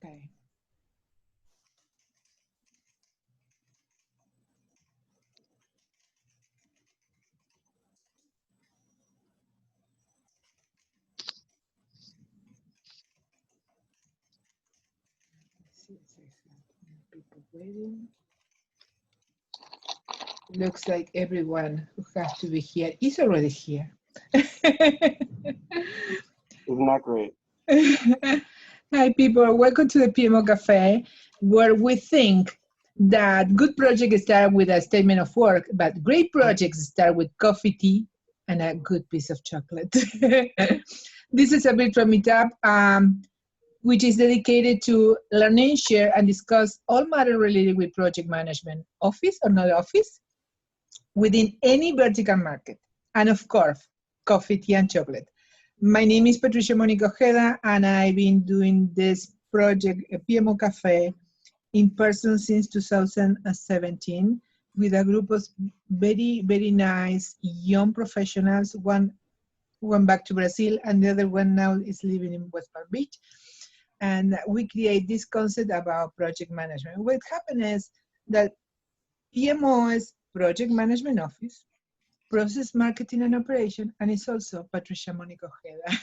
Okay. People waiting. Looks like everyone who has to be here is already here. Isn't that great? Hi, people. Welcome to the PMO-Cafe, where we think that good projects start with a statement of work, but great projects start with coffee, tea, and a good piece of chocolate. This is a virtual meetup, which is dedicated to learn, share, and discuss all matters related with project management, office or not office, within any vertical market. And of course, coffee, tea, and chocolate. My name is Patricia Monica Ojeda, and I've been doing this project, PMO-Cafe, in person since 2017 with a group of very, very nice young professionals. One went back to Brazil, and the other one now is living in West Palm Beach. And we create this concept about project management. What happened is that PMO is Project Management Office, Process Marketing and Operation, and it's also Patricia Monica Ojeda.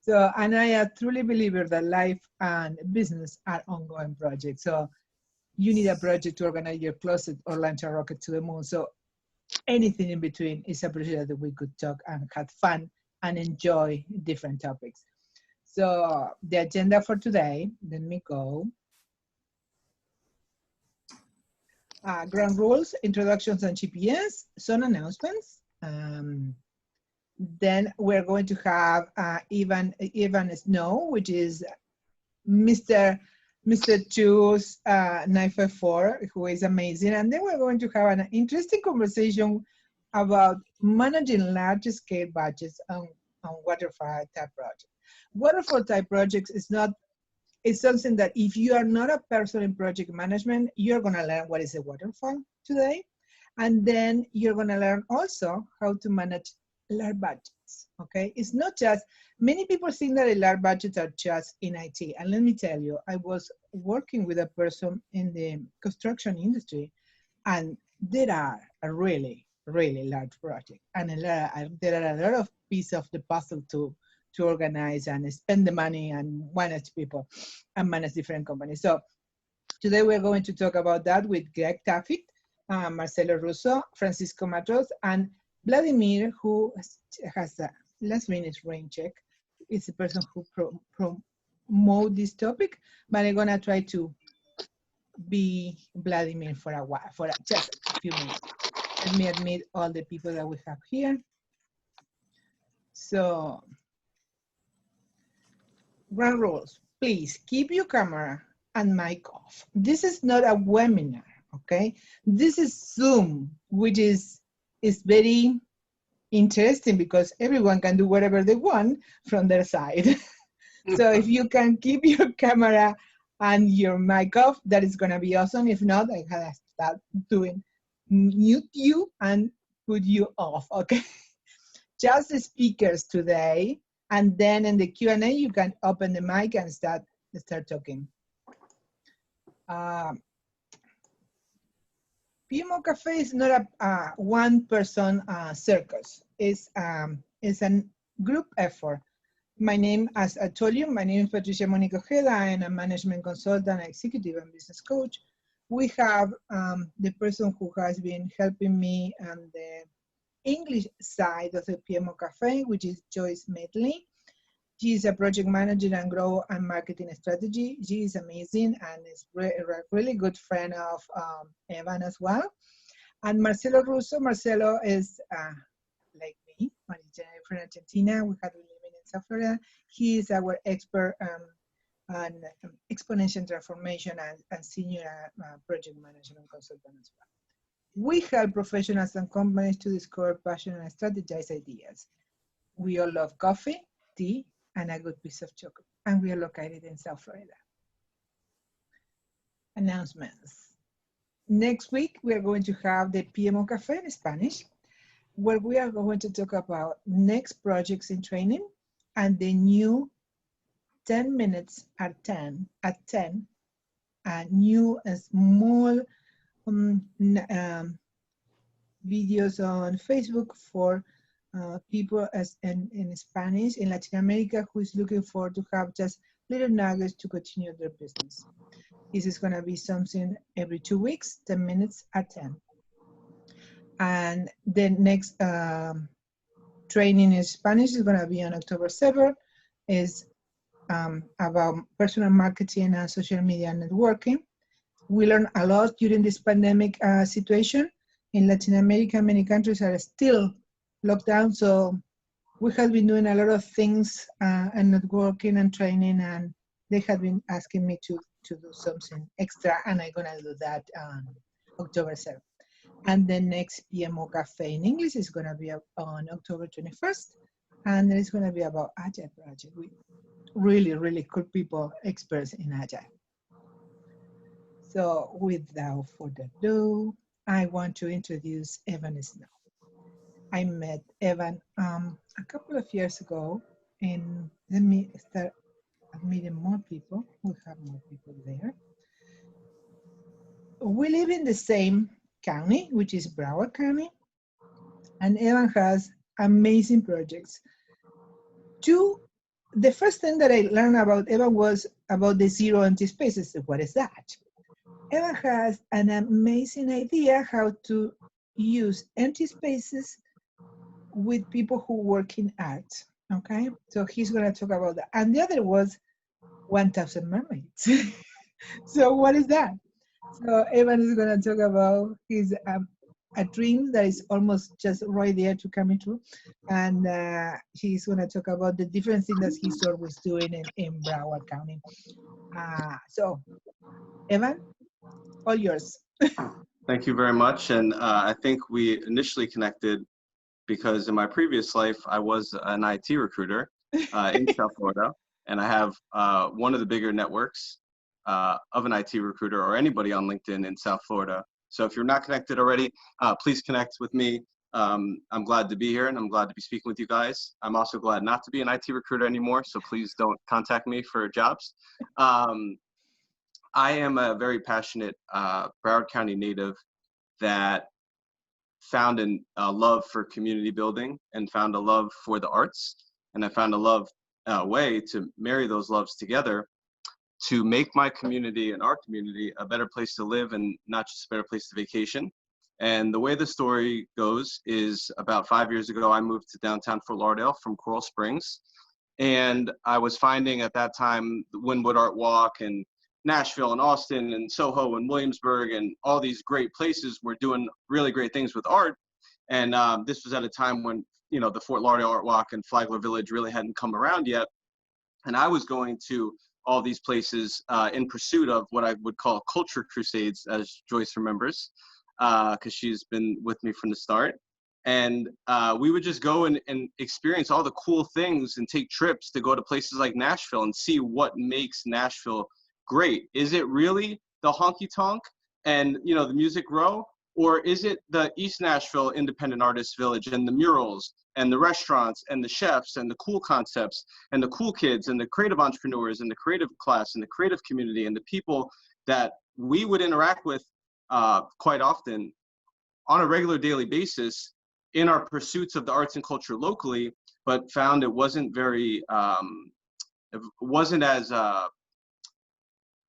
So, and I am truly believer that life and business are ongoing projects. So you need a project to organize your closet or launch a rocket to the moon. So anything in between is a project that we could talk and have fun and enjoy different topics. So the agenda for today, let me go. Ground rules, introductions and GPS, some announcements. Then we're going to have Ivan Snow, which is Mr. Choose 954, who is amazing. And then we're going to have an interesting conversation about managing large-scale budgets on waterfall type projects. Waterfall type projects is something that if you are not a person in project management, you're going to learn what is a waterfall today. And then you're going to learn also how to manage large budgets, okay? It's not just, many people think that large budgets are just in IT. And let me tell you, I was working with a person in the construction industry, and there are a really, really large project. And there are a lot of pieces of the puzzle to organize and spend the money and manage people and manage different companies. So today we're going to talk about that with Greg Taffet, Marcelo Russo, Francisco Matos, and Vladimir, who has a last minute rain check. It's the person who promote this topic, but I'm gonna try to be Vladimir for a while, for just a few minutes. Let me admit all the people that we have here. So, ground rules, please keep your camera and mic off. This is not a webinar, okay? This is Zoom, which is very interesting because everyone can do whatever they want from their side. So if you can keep your camera and your mic off, that is gonna be awesome. If not, I gotta start doing mute you and put you off, okay? Just the speakers today, and then in the Q&A, you can open the mic and start talking. PMO-Cafe is not a one-person circus. It's a group effort. My name, as I told you, my name is Patricia Monica Ojeda. I am a management consultant, executive, and business coach. We have the person who has been helping me on the English side of the PMO-Cafe, which is Joyce Medley. She is a project manager and growth and marketing strategy. She is amazing and is a really good friend of Evan as well. And Marcelo Russo. Marcelo is like me, from Argentina. We have been living in South Florida. He is our expert on exponential transformation and senior project management consultant as well. We help professionals and companies to discover passion and strategize ideas. We all love coffee, tea, and a good piece of chocolate. And we are located in South Florida. Announcements. Next week, we are going to have the PMO-Cafe in Spanish, where we are going to talk about next projects in training and the new 10 minutes at 10, a new small videos on Facebook for people in Spanish in Latin America who is looking for to have just little nuggets to continue their business. This is going to be something every 2 weeks, 10 minutes at 10. And the next training in Spanish is going to be on October 7th. Is about personal marketing and social media networking. We learned a lot during this pandemic situation. In Latin America, many countries are still locked down, so we have been doing a lot of things and networking and training, and they have been asking me to do something extra, and I'm gonna do that on October 7th. And the next PMO-Cafe in English is gonna be on October 21st, and it's gonna be about Agile project with really, really cool people, experts in Agile. So without further ado, I want to introduce Evan Snow. I met Evan a couple of years ago, and let me start meeting more people. We have more people there. We live in the same county, which is Broward County, and Evan has amazing projects. The first thing that I learned about Evan was about the zero empty spaces. What is that? Evan has an amazing idea how to use empty spaces with people who work in art, okay? So he's gonna talk about that. And the other was 1,000 mermaids. So what is that? So Evan is gonna talk about his a dream that is almost just right there to come true. And he's gonna talk about the different things that he's always doing in Broward County. So Evan, all yours. Thank you very much. And I think we initially connected because in my previous life, I was an IT recruiter in South Florida. And I have one of the bigger networks of an IT recruiter or anybody on LinkedIn in South Florida. So if you're not connected already, please connect with me. I'm glad to be here and I'm glad to be speaking with you guys. I'm also glad not to be an IT recruiter anymore. So please don't contact me for jobs. I am a very passionate Broward County native that found a love for community building and found a love for the arts. And I found a way to marry those loves together to make my community and our community a better place to live and not just a better place to vacation. And the way the story goes is about 5 years ago, I moved to downtown Fort Lauderdale from Coral Springs. And I was finding at that time the Wynwood Art Walk and Nashville and Austin and Soho and Williamsburg and all these great places were doing really great things with art. And this was at a time when, you know, the Fort Lauderdale Art Walk and Flagler Village really hadn't come around yet. And I was going to all these places in pursuit of what I would call culture crusades, as Joyce remembers, because she's been with me from the start. And we would just go and experience all the cool things and take trips to go to places like Nashville and see what makes Nashville great. Is it really the honky tonk and, you know, the Music Row? Or is it the East Nashville Independent Artists Village and the murals and the restaurants and the chefs and the cool concepts and the cool kids and the creative entrepreneurs and the creative class and the creative community and the people that we would interact with quite often on a regular daily basis in our pursuits of the arts and culture locally, but found it wasn't very, it wasn't as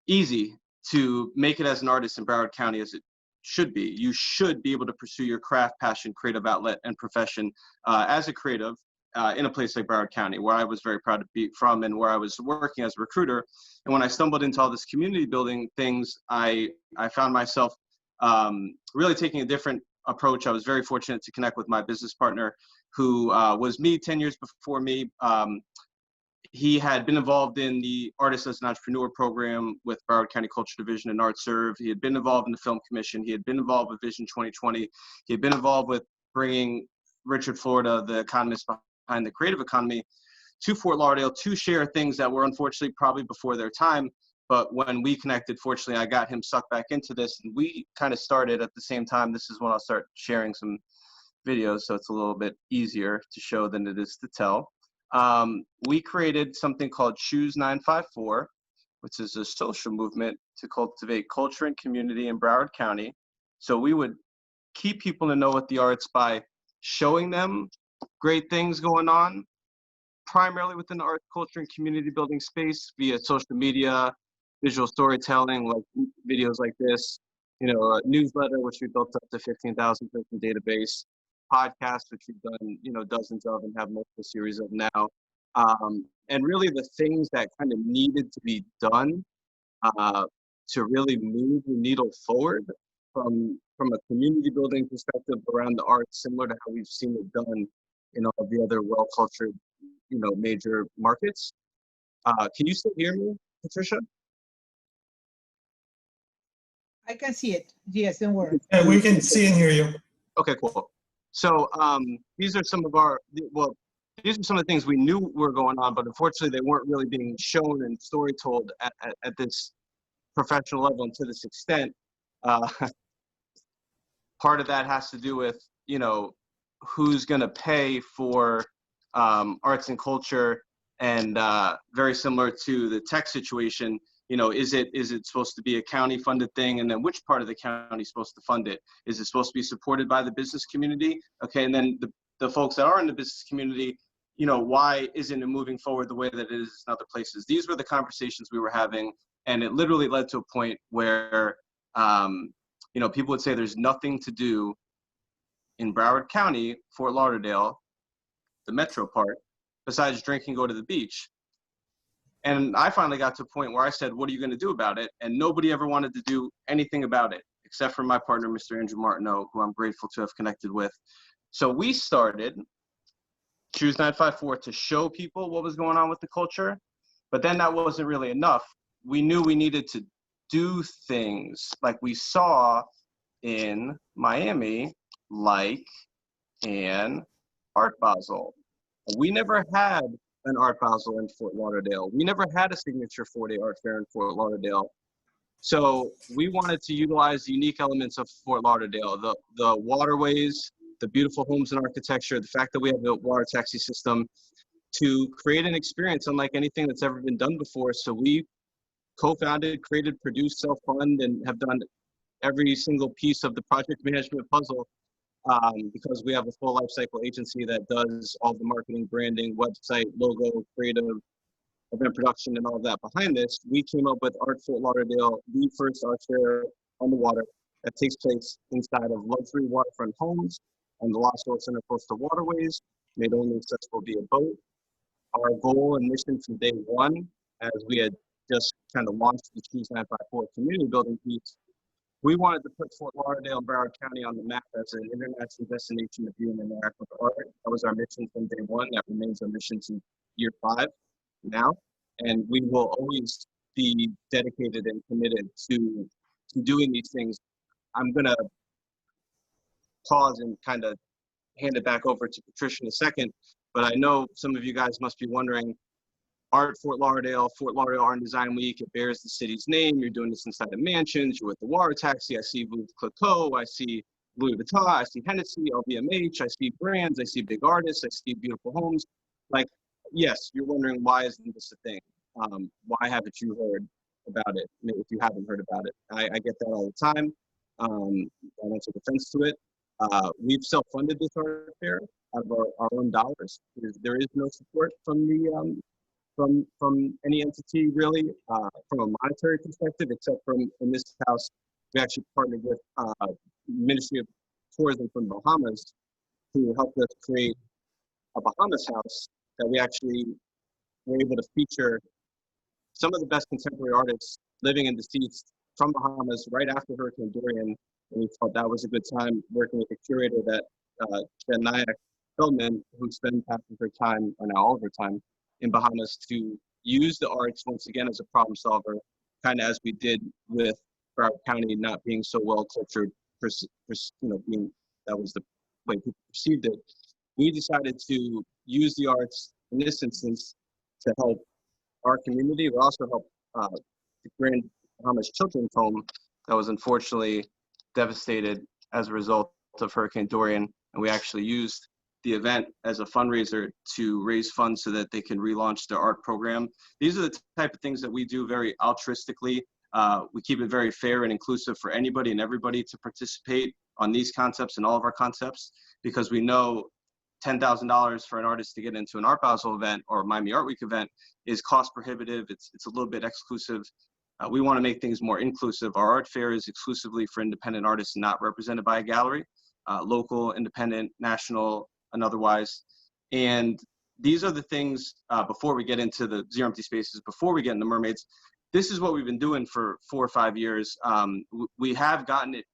easy to make it as an artist in Broward County as it should be. You should be able to pursue your craft, passion, creative outlet, and profession as a creative in a place like Broward County, where I was very proud to be from and where I was working as a recruiter. And when I stumbled into all this community building things, I found myself really taking a different approach. I was very fortunate to connect with my business partner who was me 10 years before me. He had been involved in the Artist as an Entrepreneur program with Broward County Culture Division and Art Serve. He had been involved in the Film Commission. He had been involved with Vision 2020. He had been involved with bringing Richard Florida, the economist behind the creative economy, to Fort Lauderdale to share things that were unfortunately probably before their time. But when we connected, fortunately, I got him sucked back into this. And we kind of started at the same time. This is when I'll start sharing some videos, so it's a little bit easier to show than it is to tell. we created something called Choose 954, which is a social movement to cultivate culture and community in Broward County. So we would keep people to know what the arts by showing them great things going on, primarily within the arts, culture, and community building space via social media, visual storytelling, like videos like this, you know, a newsletter, which we built up to 15,000 person database, podcasts, which we've done, you know, dozens of and have multiple series of now. And really the things that kind of needed to be done to really move the needle forward from a community building perspective around the arts, similar to how we've seen it done in all the other well-cultured, you know, major markets. Can you still hear me, Patricia? I can see it. Yes, don't worry. Yeah, we can see and hear you. Okay, cool. So these are some of our, well, these are some of the things we knew were going on, but unfortunately they weren't really being shown and story told at this professional level and to this extent. Part of that has to do with, you know, who's going to pay for arts and culture, and very similar to the tech situation, you know, is it supposed to be a county funded thing, and then which part of the county is supposed to fund it? Is it supposed to be supported by the business community? Okay, and then the folks that are in the business community, you know, why isn't it moving forward the way that it is in other places? These were the conversations we were having, and it literally led to a point where you know, people would say there's nothing to do in Broward County, Fort Lauderdale, the metro part, besides drink and go to the beach. And I finally got to a point where I said, what are you going to do about it? And nobody ever wanted to do anything about it, except for my partner, Mr. Andrew Martineau, who I'm grateful to have connected with. So we started Choose 954 to show people what was going on with the culture. But then that wasn't really enough. We knew we needed to do things like we saw in Miami, like an Art Basel. We never had an Art Basel in Fort Lauderdale. We never had a signature 4-day art fair in Fort Lauderdale. So we wanted to utilize the unique elements of Fort Lauderdale, the waterways, the beautiful homes and architecture, the fact that we have a water taxi system, to create an experience unlike anything that's ever been done before. So we co-founded, created, produced, self-fund, and have done every single piece of the project management puzzle, because we have a full life cycle agency that does all the marketing, branding, website, logo, creative, event production, and all of that behind this. We came up with Art Fort Lauderdale, the first art fair on the water that takes place inside of luxury waterfront homes on the Los Angeles Intercoastal Waterways, made only accessible via boat. Our goal and mission from day one, as we had just kind of launched the Choose 954 community building piece, we wanted to put Fort Lauderdale and Broward County on the map as an international destination of viewing and interact with art. That was our mission from day one. That remains our mission since year 5 now. And we will always be dedicated and committed to doing these things. I'm going to pause and kind of hand it back over to Patricia in a second, but I know some of you guys must be wondering, Art Fort Lauderdale Art and Design Week, it bears the city's name. You're doing this inside of mansions. You're with the water taxi. I see Louis Clicquot. I see Louis Vuitton. I see Hennessy, LVMH. I see brands. I see big artists. I see beautiful homes. Like, yes, you're wondering, why isn't this a thing? Why haven't you heard about it? If you haven't heard about it, I get that all the time. I don't take offense to it. We've self-funded this art fair out of our own dollars. There is no support from the from any entity really, from a monetary perspective, except from in this house, we actually partnered with Ministry of Tourism from Bahamas to help us create a Bahamas house that we actually were able to feature some of the best contemporary artists living and deceased from Bahamas right after Hurricane Dorian. And we thought that was a good time working with the curator that Jen Nyack Feldman, who spent half of her time, or now all of her time, in Bahamas, to use the arts once again as a problem solver, kind of as we did with Broward County not being so well cultured, being that was the way people perceived it. We decided to use the arts in this instance to help our community, but also help the Grand Bahamas Children's Home that was unfortunately devastated as a result of Hurricane Dorian. And we actually used the event as a fundraiser to raise funds so that they can relaunch their art program. These are the type of things that we do very altruistically. We keep it very fair and inclusive for anybody and everybody to participate on these concepts and all of our concepts, because we know $10,000 for an artist to get into an Art Basel event or Miami Art Week event is cost prohibitive. It's a little bit exclusive. We want to make things more inclusive. Our art fair is exclusively for independent artists not represented by a gallery, local, independent, national, and otherwise. And these are the things, before we get into the Zero Empty Spaces, before we get into Mermaids, this is what we've been doing for 4 or 5 years. We have gotten it,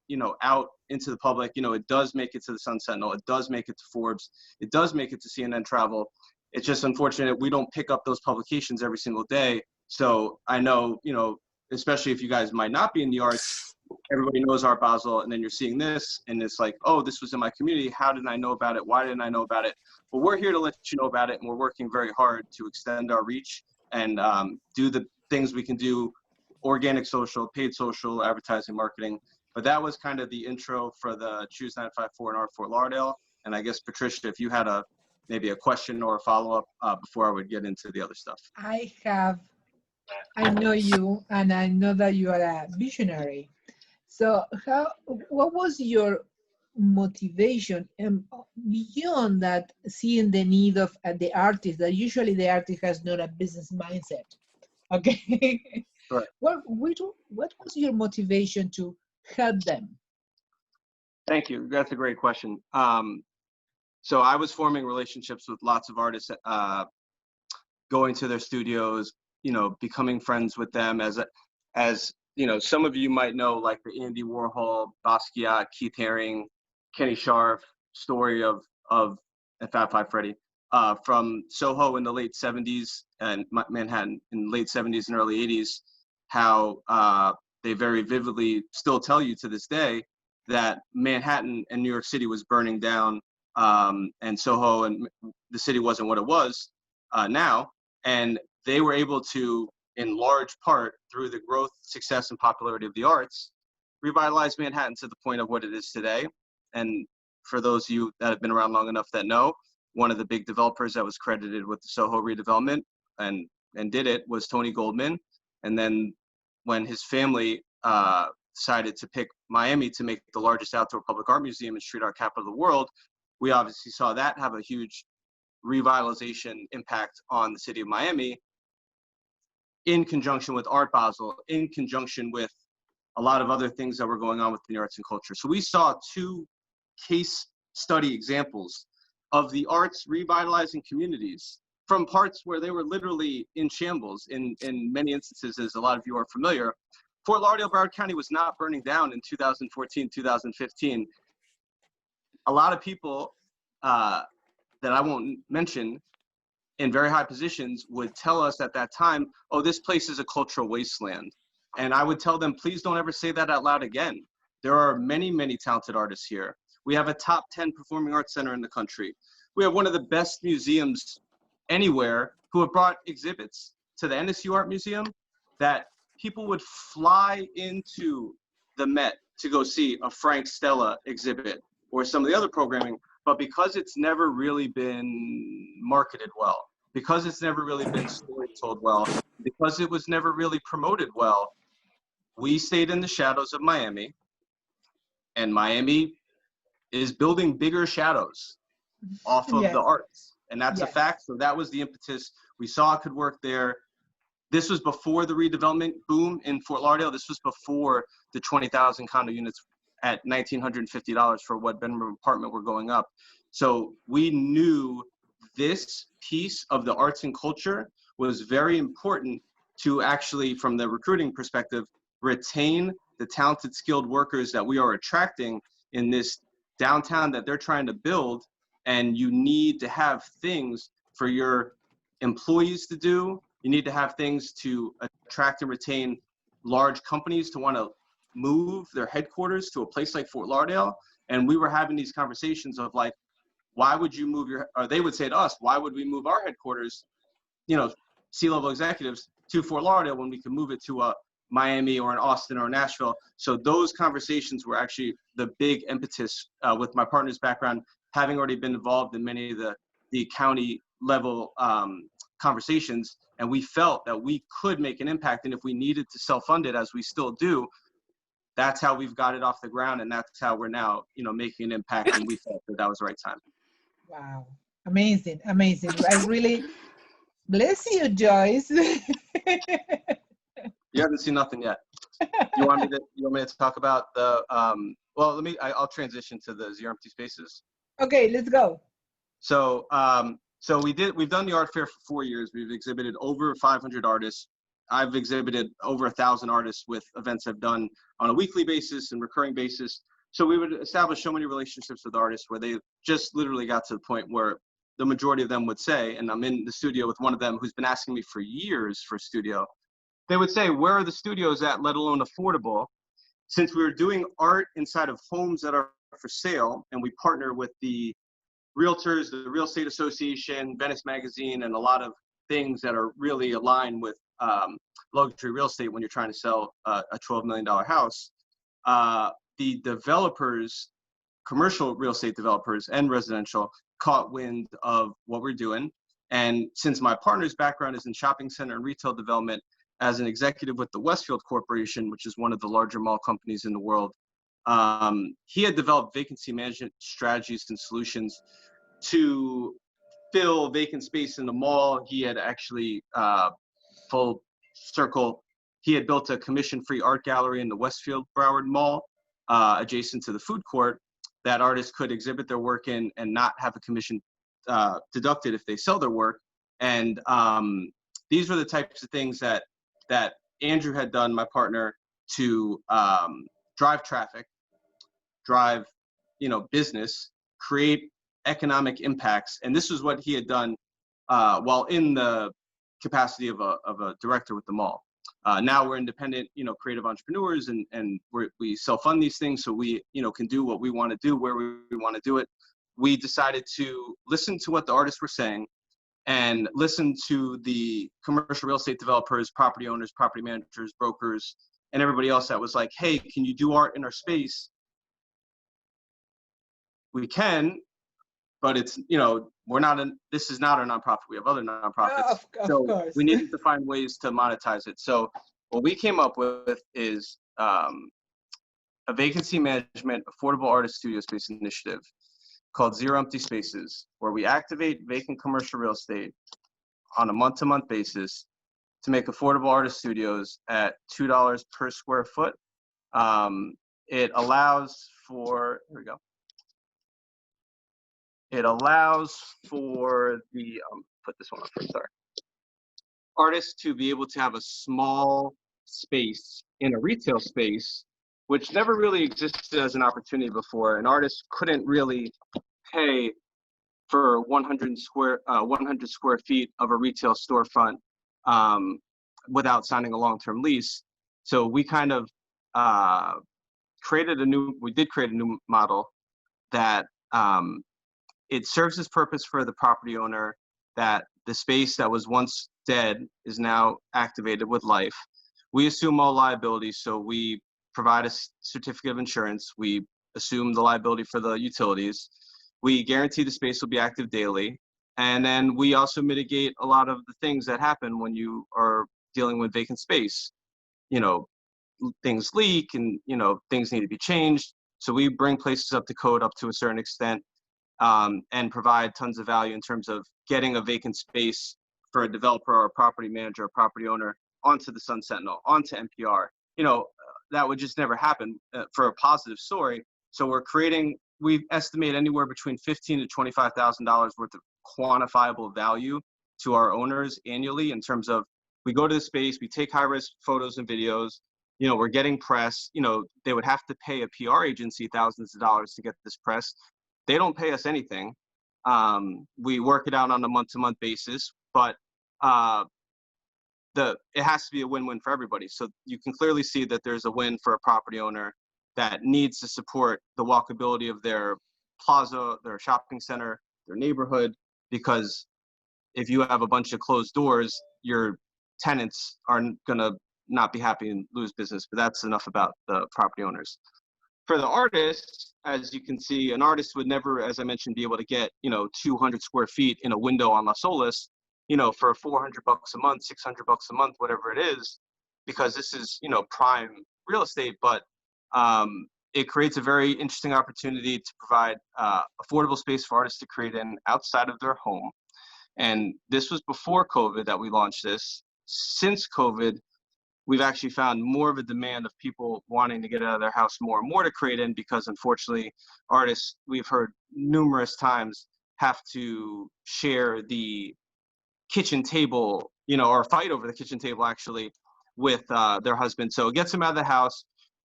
out into the public. It does make it to the Sun Sentinel. It does make it to Forbes. It does make it to CNN Travel. It's just unfortunate we don't pick up those publications every single day. So I know, especially if you guys might not be in the arts, everybody knows Art Basel, and then you're seeing this, and it's like, oh, this was in my community. How didn't I know about it? Why didn't I know about it? But we're here to let you know about it, and we're working very hard to extend our reach and do the things we can do: organic social, paid social, advertising, marketing. But that was kind of the intro for the Choose 954 in Art Fort Lauderdale. And I guess, Patricia, if you had maybe a question or a follow-up before I would get into the other stuff. I know you, and I know that you are a visionary. So what was your motivation beyond that, seeing the need of the artist, that usually the artist has not a business mindset? Okay. Right. What was your motivation to help them? Thank you. That's a great question. So I was forming relationships with lots of artists, going to their studios, becoming friends with them as some of you might know, like the Andy Warhol, Basquiat, Keith Haring, Kenny Scharf story of Fab Five Freddy, from Soho in the late 70s and Manhattan in the late 70s and early 80s, how they very vividly still tell you to this day that Manhattan and New York City was burning down, and Soho and the city wasn't what it was now. And they were able to, in large part, through the growth, success, and popularity of the arts, revitalize Manhattan to the point of what it is today. And for those of you that have been around long enough that know, one of the big developers that was credited with the Soho redevelopment and did it was Tony Goldman. And then when his family decided to pick Miami to make the largest outdoor public art museum and street art capital of the world, we obviously saw that have a huge revitalization impact on the city of Miami, in conjunction with Art Basel, in conjunction with a lot of other things that were going on within the arts and culture. So we saw 2 case study examples of the arts revitalizing communities from parts where they were literally in shambles in many instances, as a lot of you are familiar. Fort Lauderdale, Broward County was not burning down in 2014, 2015. A lot of people that I won't mention in very high positions would tell us at that time, oh, this place is a cultural wasteland. And I would tell them, please don't ever say that out loud again. There are many, many talented artists here. We have a top 10 performing arts center in the country. We have one of the best museums anywhere who have brought exhibits to the NSU Art Museum that people would fly into the Met to go see a Frank Stella exhibit or some of the other programming. But because it's never really been marketed well, because it's never really been story told well, because it was never really promoted well, we stayed in the shadows of Miami, and Miami is building bigger shadows off of the arts. And that's a fact. So that was the impetus. We saw it could work there. This was before the redevelopment boom in Fort Lauderdale. This was before the 20,000 condo units at $1,950 for a one-bedroom apartment were going up. So we knew this piece of the arts and culture was very important to actually, from the recruiting perspective, retain the talented, skilled workers that we are attracting in this downtown that they're trying to build. And you need to have things for your employees to do. You need to have things to attract and retain large companies to want to move their headquarters to a place like Fort Lauderdale. And we were having these conversations of like, why would you move or they would say to us, why would we move our headquarters, C-level executives to Fort Lauderdale when we could move it to a Miami or an Austin or Nashville? So those conversations were actually the big impetus with my partner's background having already been involved in many of the county level conversations, and we felt that we could make an impact. And if we needed to self-fund it, as we still do, that's how we've got it off the ground, and that's how we're now, making an impact. And we felt that was the right time. Wow. Amazing. Amazing. I really bless you, Joyce. You haven't seen nothing yet. You want me to talk about the, well, I'll transition to the Zero Empty Spaces. Okay, let's go. So, we've done the art fair for 4 years. We've exhibited over 500 artists. I've exhibited over 1,000 artists with events I've done on a weekly basis and recurring basis. So we would establish so many relationships with artists where they just literally got to the point where the majority of them would say, and I'm in the studio with one of them who's been asking me for years for a studio, they would say, where are the studios at, let alone affordable? Since we were doing art inside of homes that are for sale, and we partner with the realtors, the Real Estate Association, Venice Magazine, and a lot of things that are really aligned with luxury real estate when you're trying to sell a $12 million house. The developers, commercial real estate developers and residential, caught wind of what we're doing. And since my partner's background is in shopping center and retail development, as an executive with the Westfield Corporation, which is one of the larger mall companies in the world, he had developed vacancy management strategies and solutions to fill vacant space in the mall. He had actually, full circle, he had built a commission-free art gallery in the Westfield Broward Mall, adjacent to the food court, that artists could exhibit their work in and not have a commission deducted if they sell their work. And these were the types of things that Andrew had done, my partner, to drive traffic, drive, business, create economic impacts. And this was what he had done while in the capacity of a director with the mall. Now we're independent, creative entrepreneurs, and we self-fund these things, so we, can do what we want to do where we want to do it. We decided to listen to what the artists were saying and listen to the commercial real estate developers, property owners, property managers, brokers, and everybody else that was like, hey, can you do art in our space? We can, but it's, this is not our nonprofit. We have other nonprofits. Of course. We needed to find ways to monetize it. So what we came up with is a vacancy management affordable artist studio space initiative called Zero Empty Spaces, where we activate vacant commercial real estate on a month-to-month basis to make affordable artist studios at $2 per square foot. It allows for, here we go. It allows for the, put this one up first, sorry. Artists to be able to have a small space in a retail space, which never really existed as an opportunity before. An artist couldn't really pay for 100 square feet of a retail storefront without signing a long-term lease. So we kind of created a new model that it serves its purpose for the property owner, that the space that was once dead is now activated with life. We assume all liabilities, so we provide a certificate of insurance. We assume the liability for the utilities. We guarantee the space will be active daily. And then we also mitigate a lot of the things that happen when you are dealing with vacant space. Things leak and, things need to be changed. So we bring places up to code up to a certain extent. And provide tons of value in terms of getting a vacant space for a developer or a property manager or property owner onto the Sun Sentinel, onto NPR. That would just never happen for a positive story. So we estimate anywhere between $15,000 to $25,000 worth of quantifiable value to our owners annually, in terms of, we go to the space, we take high-risk photos and videos, we're getting press. They would have to pay a PR agency thousands of dollars to get this press. They don't pay us anything. We work it out on a month-to-month basis, but it has to be a win-win for everybody. So you can clearly see that there's a win for a property owner that needs to support the walkability of their plaza, their shopping center, their neighborhood, because if you have a bunch of closed doors, your tenants are gonna not be happy and lose business. But that's enough about the property owners. For the artists, as you can see, an artist would never, as I mentioned, be able to get, 200 square feet in a window on Las Olas, for $400 a month, $600 a month, whatever it is, because this is, prime real estate. But it creates a very interesting opportunity to provide affordable space for artists to create in outside of their home. And this was before COVID that we launched this. Since COVID, we've actually found more of a demand of people wanting to get out of their house more and more to create in, because unfortunately artists, we've heard numerous times, have to share the kitchen table, or fight over the kitchen table actually with their husband. So it gets them out of the house.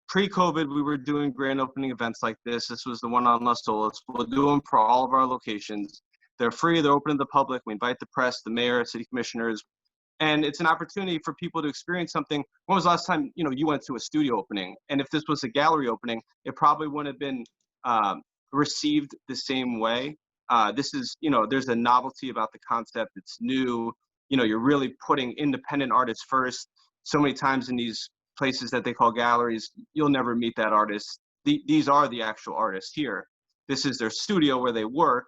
Pre-COVID, we were doing grand opening events like this. This was the one on Las Olas. We'll do them for all of our locations. They're free. They're open to the public. We invite the press, the mayor, city commissioners, and it's an opportunity for people to experience something. When was the last time you went to a studio opening? And if this was a gallery opening, it probably wouldn't have been received the same way. This is, there's a novelty about the concept. It's new. You're really putting independent artists first. So many times in these places that they call galleries, you'll never meet that artist. These are the actual artists here. This is their studio where they work,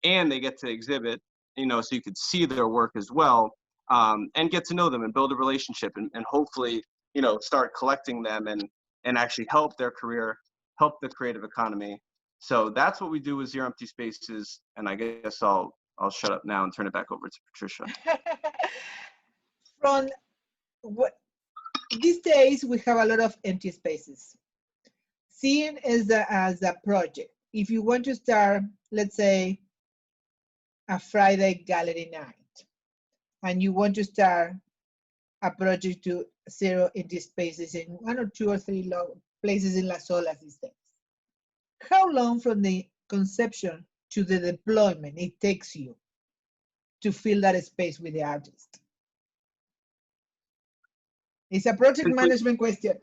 and they get to exhibit, so you could see their work as well, and get to know them and build a relationship, and hopefully, start collecting them and actually help their career, help the creative economy. So that's what we do with Zero Empty Spaces. And I guess I'll shut up now and turn it back over to Patricia. From what these days we have a lot of empty spaces. Seeing as a project, if you want to start, let's say, a Friday gallery night, and you want to start a project to zero empty spaces in 1 or 2 or 3 places in Las Olas these days, how long from the conception to the deployment it takes you to fill that space with the artist? It's a project management question.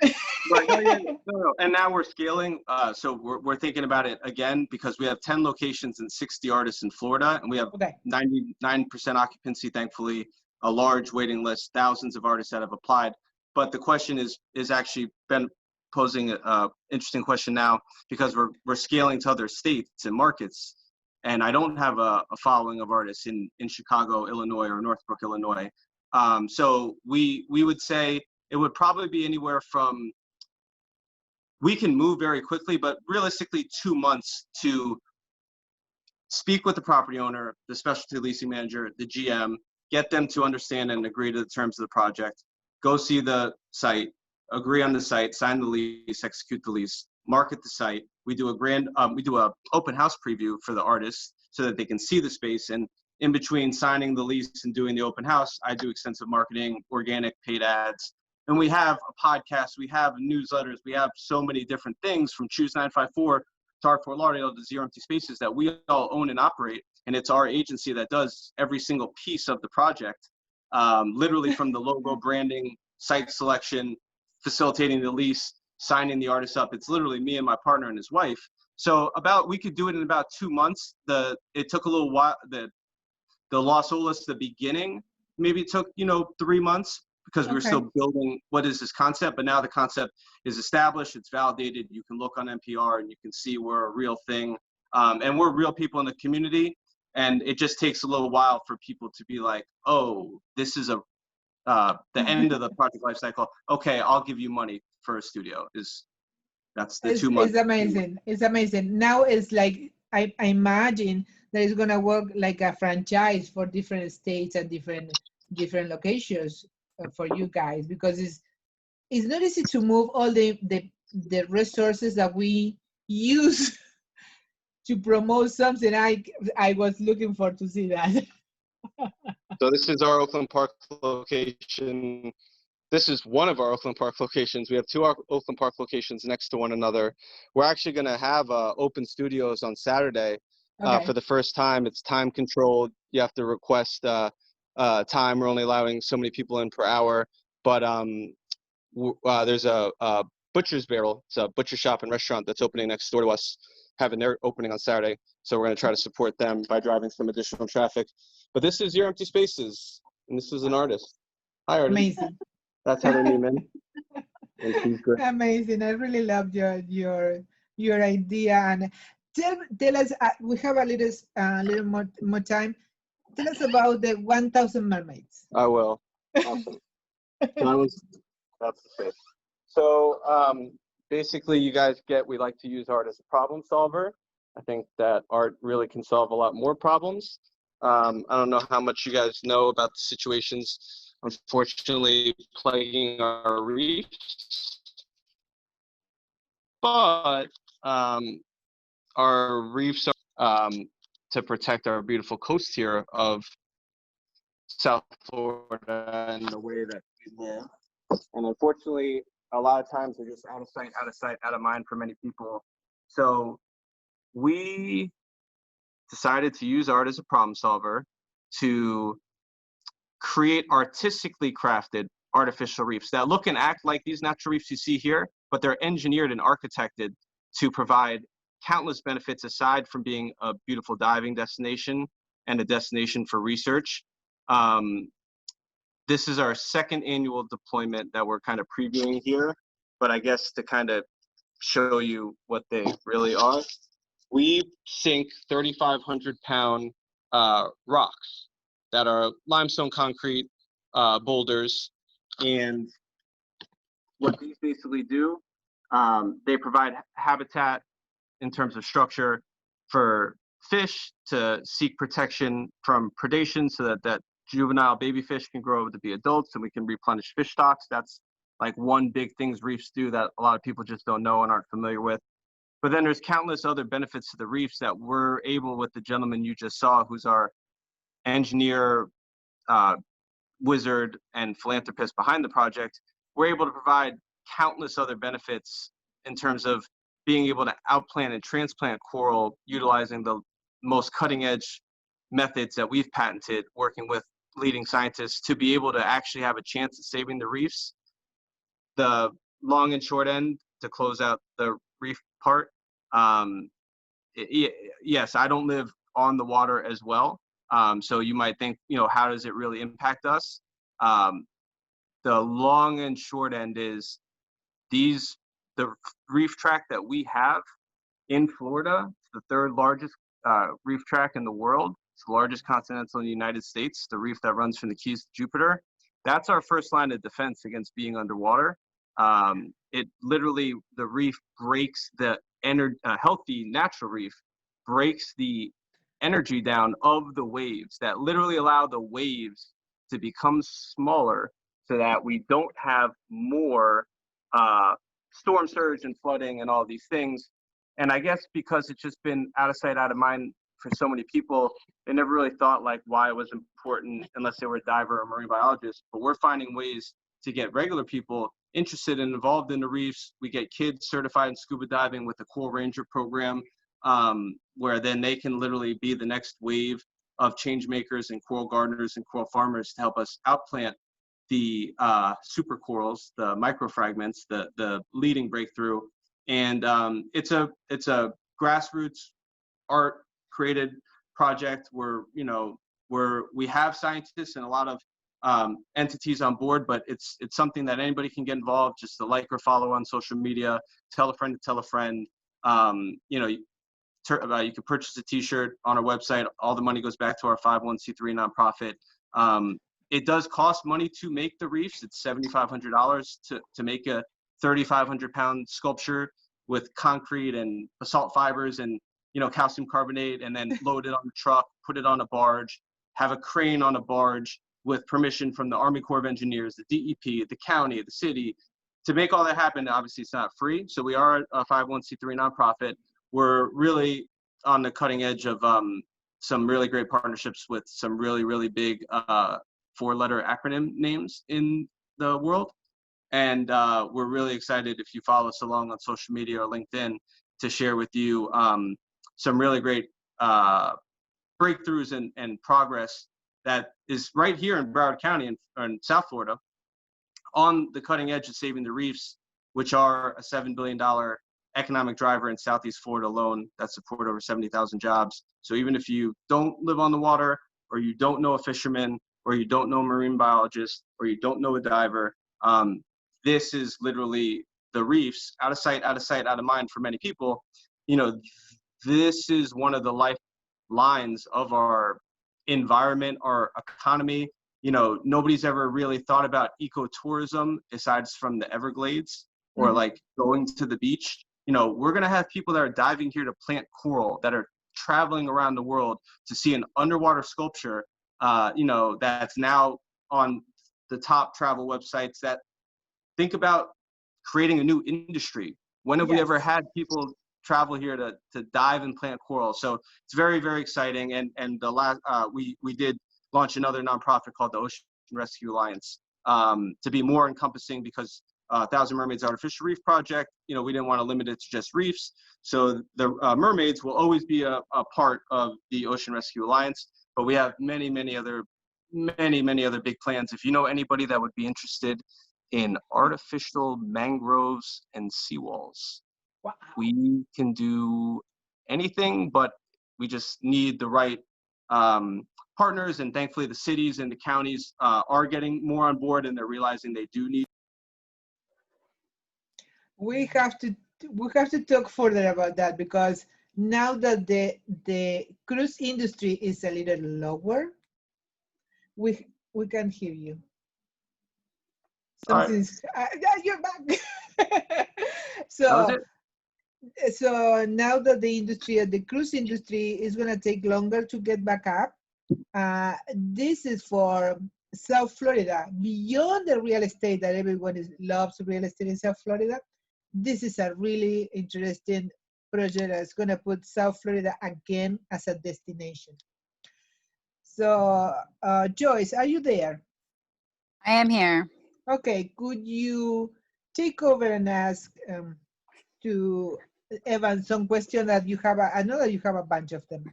Right. No. And now we're scaling. So we're thinking about it again, because we have 10 locations and 60 artists in Florida, and we have 99% occupancy, thankfully, a large waiting list, thousands of artists that have applied. But the question is actually been posing an interesting question now, because we're scaling to other states and markets. And I don't have a following of artists in Chicago, Illinois, or Northbrook, Illinois. So we would say it would probably be anywhere from, we can move very quickly, but realistically 2 months to speak with the property owner, the specialty leasing manager, the GM, get them to understand and agree to the terms of the project, go see the site, agree on the site, sign the lease, execute the lease, market the site. We do a open house preview for the artists so that they can see the space. And in between signing the lease and doing the open house, I do extensive marketing, organic, paid ads. And we have a podcast, we have newsletters, we have so many different things, from Choose 954 to Art Fort Lauderdale to Zero Empty Spaces, that we all own and operate. And it's our agency that does every single piece of the project, literally from the logo, branding, site selection, facilitating the lease, signing the artist up. It's literally me and my partner and his wife. So we could do it in about 2 months. It took a little while. The Las Olas, the beginning, maybe it took 3 months, because we were still building what is this concept. But now the concept is established, it's validated. You can look on NPR and you can see we're a real thing, and we're real people in the community. And it just takes a little while for people to be like, oh, this is the end of the project life cycle. Okay, I'll give you money for a studio. That's the 2 months. It's amazing. It's amazing. Now it's like, I imagine that it's gonna work like a franchise for different states and different locations for you guys, because it's not easy to move all the resources that we use to promote something. I was looking forward to see that. So this is our Oakland Park location. This is one of our Oakland Park locations. We have 2 Oakland Park locations next to one another. We're actually going to have open studios on Saturday for the first time. It's time controlled. You have to request time. We're only allowing so many people in per hour. But there's a Butcher's Barrel. It's a butcher shop and restaurant that's opening next door to us, having their opening on Saturday. So we're going to try to support them by driving some additional traffic. But this is Zero Empty Spaces, and this is an artist. Hi, artist. Amazing. That's how they name in. And she's great. Amazing. I really love your idea. And tell us. We have a little more time. Tell us about the 1,000 mermaids. I will. Awesome. That's the fish. So basically, you guys we like to use art as a problem solver. I think that art really can solve a lot more problems. I don't know how much you guys know about the situations, unfortunately, plaguing our reefs, but our reefs are to protect our beautiful coast here of South Florida and the way that we live. And unfortunately, a lot of times they're just out of sight, out of mind for many people. So we decided to use art as a problem solver to create artistically crafted artificial reefs that look and act like these natural reefs you see here, but they're engineered and architected to provide countless benefits aside from being a beautiful diving destination and a destination for research. This is our second annual deployment that we're kind of previewing here, but I guess to kind of show you what they really are, we sink 3,500-pound rocks that are limestone concrete boulders. And what these basically do, they provide habitat in terms of structure for fish to seek protection from predation so that juvenile baby fish can grow to be adults and we can replenish fish stocks. That's like one big things reefs do that a lot of people just don't know and aren't familiar with. But then there's countless other benefits to the reefs that we're able, with the gentleman you just saw, who's our engineer, wizard, and philanthropist behind the project, we're able to provide countless other benefits in terms of being able to outplant and transplant coral utilizing the most cutting edge methods that we've patented, working with leading scientists to be able to actually have a chance at saving the reefs. The long and short end, to close out the reef part, yes, I don't live on the water as well. So you might think, how does it really impact us? The long and short end is the reef track that we have in Florida, it's the third largest reef track in the world. It's the largest continental in the United States, the reef that runs from the Keys to Jupiter. That's our first line of defense against being underwater. It literally, the reef breaks the healthy natural reef breaks the energy down of the waves that literally allow the waves to become smaller so that we don't have more storm surge and flooding and all these things. And I guess because it's just been out of sight, out of mind for so many people, they never really thought like why it was important unless they were a diver or marine biologist. But we're finding ways to get regular people interested and involved in the reefs. We get kids certified in scuba diving with the Coral Ranger program, where then they can literally be the next wave of change makers and coral gardeners and coral farmers to help us outplant the super corals, the microfragments, the leading breakthrough. And it's a grassroots art created project where we have scientists and a lot of entities on board, but it's something that anybody can get involved. Just to like or follow on social media, tell a friend to tell a friend. You can purchase a T-shirt on our website. All the money goes back to our 501c3 nonprofit. It does cost money to make the reefs. It's $7,500 to make a 3,500-pound sculpture with concrete and basalt fibers and calcium carbonate, and then load it on the truck, put it on a barge, have a crane on a barge with permission from the Army Corps of Engineers, the DEP, the county, the city. To make all that happen, obviously it's not free. So we are a 501c3 nonprofit. We're really on the cutting edge of some really great partnerships with some really, really big four-letter acronym names in the world. And we're really excited if you follow us along on social media or LinkedIn to share with you some really great breakthroughs and progress that is right here in Broward County in South Florida on the cutting edge of saving the reefs, which are a $7 billion economic driver in Southeast Florida alone that support over 70,000 jobs. So even if you don't live on the water, or you don't know a fisherman, or you don't know a marine biologist, or you don't know a diver, this is literally the reefs, out of sight, out of sight, out of mind for many people. You know, this is one of the lifelines of our environment, our economy. You know, nobody's ever really thought about ecotourism aside from the Everglades or like going to the beach. You know, we're going to have people that are diving here to plant coral, that are traveling around the world to see an underwater sculpture, you know, that's now on the top travel websites. That think about creating a new industry. When have we ever had people travel here to dive and plant coral? So it's very, very exciting. And the last, we did launch another nonprofit called the Ocean Rescue Alliance, to be more encompassing, because Thousand Mermaids Artificial Reef Project, you know, we didn't want to limit it to just reefs. So the mermaids will always be a part of the Ocean Rescue Alliance, but we have many other big plans. If you know anybody that would be interested in artificial mangroves and seawalls, Wow. we can do anything, but we just need the right partners. And thankfully the cities and the counties are getting more on board, and they're realizing they do need. We have to talk further about that, because now that the cruise industry is a little lower, we can hear you. Something's you're back. So now that the industry, the cruise industry, is going to take longer to get back up, this is for South Florida. Beyond the real estate that everyone loves real estate in South Florida, this is a really interesting project that's going to put South Florida again as a destination. So, Joyce, are you there? I am here. Okay, could you take over and ask to Evan some question that you have? I know that you have a bunch of them.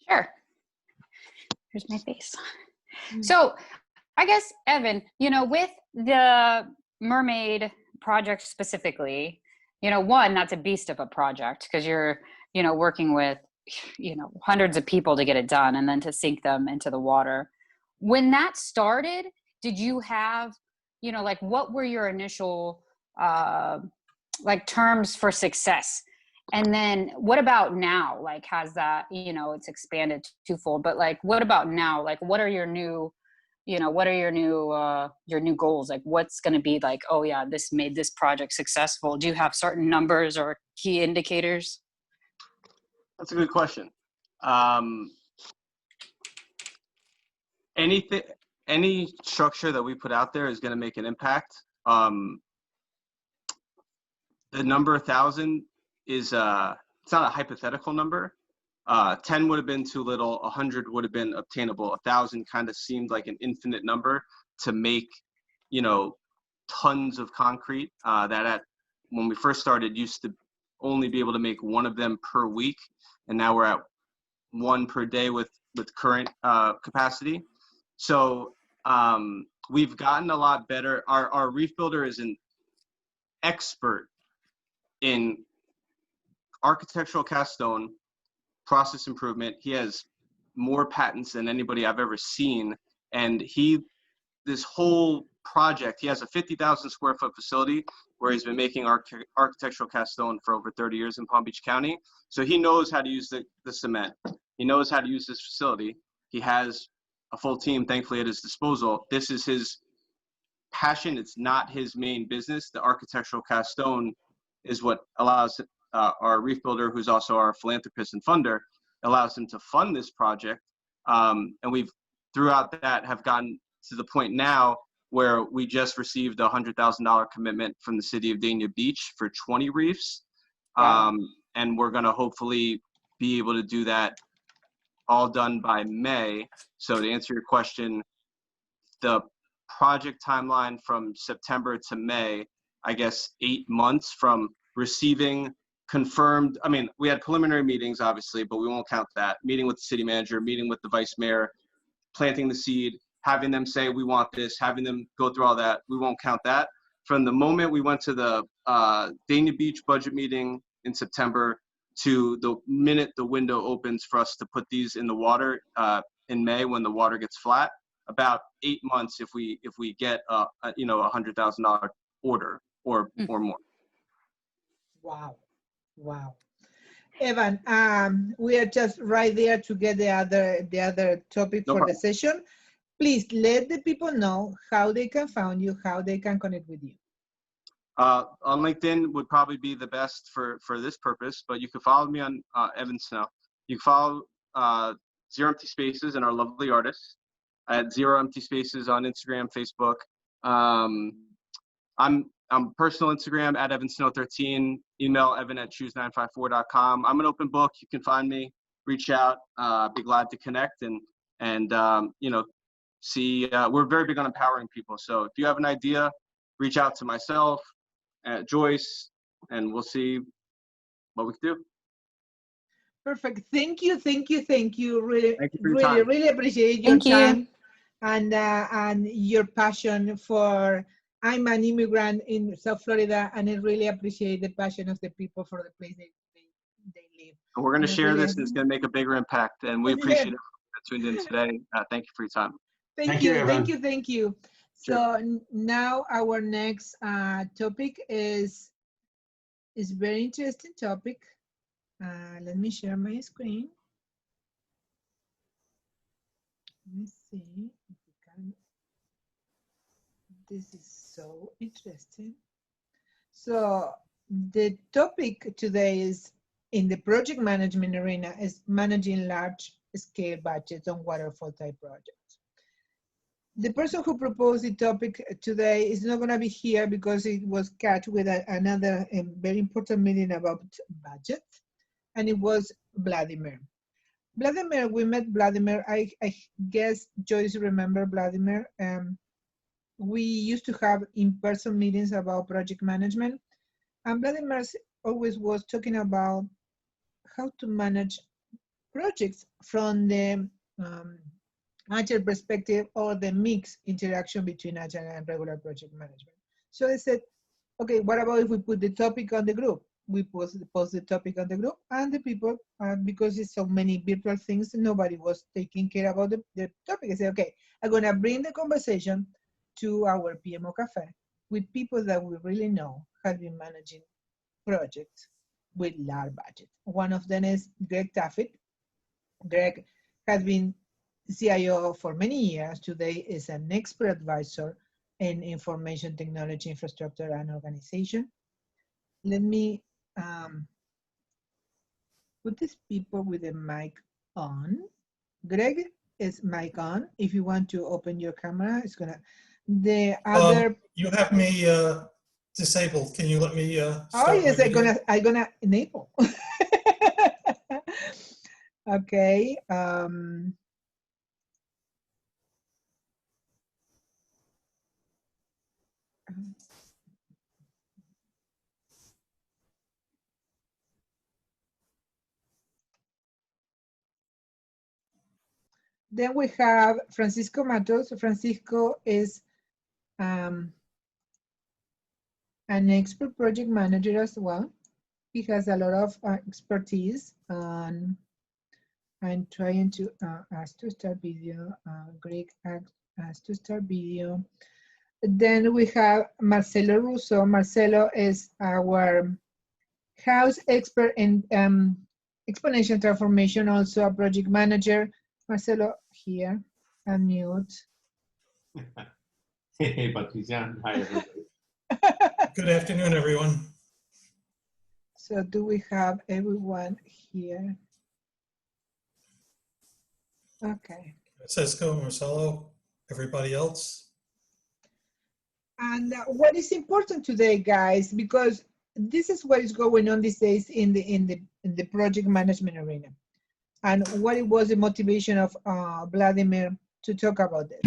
Sure. Here's my face. So I guess, Evan, you know, with the mermaid project specifically, you know, one, that's a beast of a project, because you're, you know, working with, you know, hundreds of people to get it done, and then to sink them into the water. When that started, did you have, you know, like, what were your initial like terms for success? And then what about now? Like, has that, you know, it's expanded twofold, but like, what about now? Like, what are your new, you know, what are your new goals? Like, what's going to be like, oh yeah, this made this project successful? Do you have certain numbers or key indicators? That's a good question. Any structure that we put out there is going to make an impact. The number 1,000 is it's not a hypothetical number. 10 would have been too little. 100 would have been obtainable. 1,000 kind of seemed like an infinite number to make, you know, tons of concrete that when we first started used to only be able to make one of them per week, and now we're at one per day with current capacity. So we've gotten a lot better. Our reef builder is an expert in architectural cast stone, process improvement. He has more patents than anybody I've ever seen. And this whole project, he has a 50,000 square foot facility where he's been making architectural cast stone for over 30 years in Palm Beach County. So he knows how to use the cement. He knows how to use this facility. He has a full team, thankfully, at his disposal. This is his passion. It's not his main business. The architectural cast stone is what allows our reef builder, who's also our philanthropist and funder, allows him to fund this project. And we've, throughout that, have gotten to the point now where we just received a $100,000 commitment from the city of Dania Beach for 20 reefs. And we're going to hopefully be able to do that all done by May. So to answer your question, the project timeline from September to May, I guess 8 months from receiving confirmed, I mean, we had preliminary meetings, obviously, but we won't count that. Meeting with the city manager, meeting with the vice mayor, planting the seed, having them say, we want this, having them go through all that, we won't count that. From the moment we went to the Dania Beach budget meeting in September to the minute the window opens for us to put these in the water in May when the water gets flat, about 8 months if we get a you know, $100,000 order or more. Wow. Wow. Evan, we are just right there to get the other topic No for problem. the session. Please let the people know how they can find you, how they can connect with you. On LinkedIn would probably be the best for this purpose, but you can follow me on Evan Snow. You can follow Zero Empty Spaces and our lovely artists at Zero Empty Spaces on Instagram, Facebook. I'm personal Instagram at Evan Snow 13. Email evan@choose954.com. I'm an open book. You can find me, reach out. Be glad to connect and you know, see. We're very big on empowering people. So if you have an idea, reach out to myself, Joyce, and we'll see what we can do. Perfect. Thank you, thank you, thank you. Really, Thank you for your time. really appreciate your Thank you. time and your passion for. I'm an immigrant in South Florida, and I really appreciate the passion of the people for the place they live. And we're going to And I share really- this, and it's going to make a bigger impact. And we appreciate everyone that tuned in today. Thank you for your time. Thank you, Evan. thank you, thank you. Sure. So now our next topic is very interesting topic. Let me share my screen. Let me see if we can. This is so interesting. So the topic today is in the project management arena is managing large scale budgets on waterfall type projects. The person who proposed the topic today is not going to be here because it was cut with another very important meeting about budget, and it was Vladimir. Vladimir, we met Vladimir. I guess Joyce remember Vladimir. We used to have in-person meetings about project management, and Vladimir always was talking about how to manage projects from the agile perspective or the mixed interaction between agile and regular project management. So I said, okay, what about if we put the topic on the group? We post the topic on the group, and the people, because it's so many virtual things, nobody was taking care about the topic. I said, okay, I'm gonna bring the conversation to our PMO-Cafe with people that we really know have been managing projects with large budget. One of them is Greg Taffet. Greg has been CIO for many years. Today is an expert advisor in information technology, infrastructure, and organization. Let me put these people with the mic on. Greg is mic on. If you want to open your camera, it's gonna. The other. You have me disabled. Can you let me start? Oh yes, I'm gonna enable. Okay. Then we have Francisco Matos. Francisco is an expert project manager as well. He has a lot of expertise on. I'm trying to ask to start video. Greg asked to start video. Then we have Marcelo Russo. Marcelo is our house expert in exponential transformation, also a project manager. Marcelo, here, unmute. Hey, Patricia. Hi, everybody. Good afternoon, everyone. So do we have everyone here? Okay. Francisco, Marcelo, everybody else. And what is important today, guys, because this is what is going on these days in the project management arena, and what it was the motivation of Vladimir to talk about this.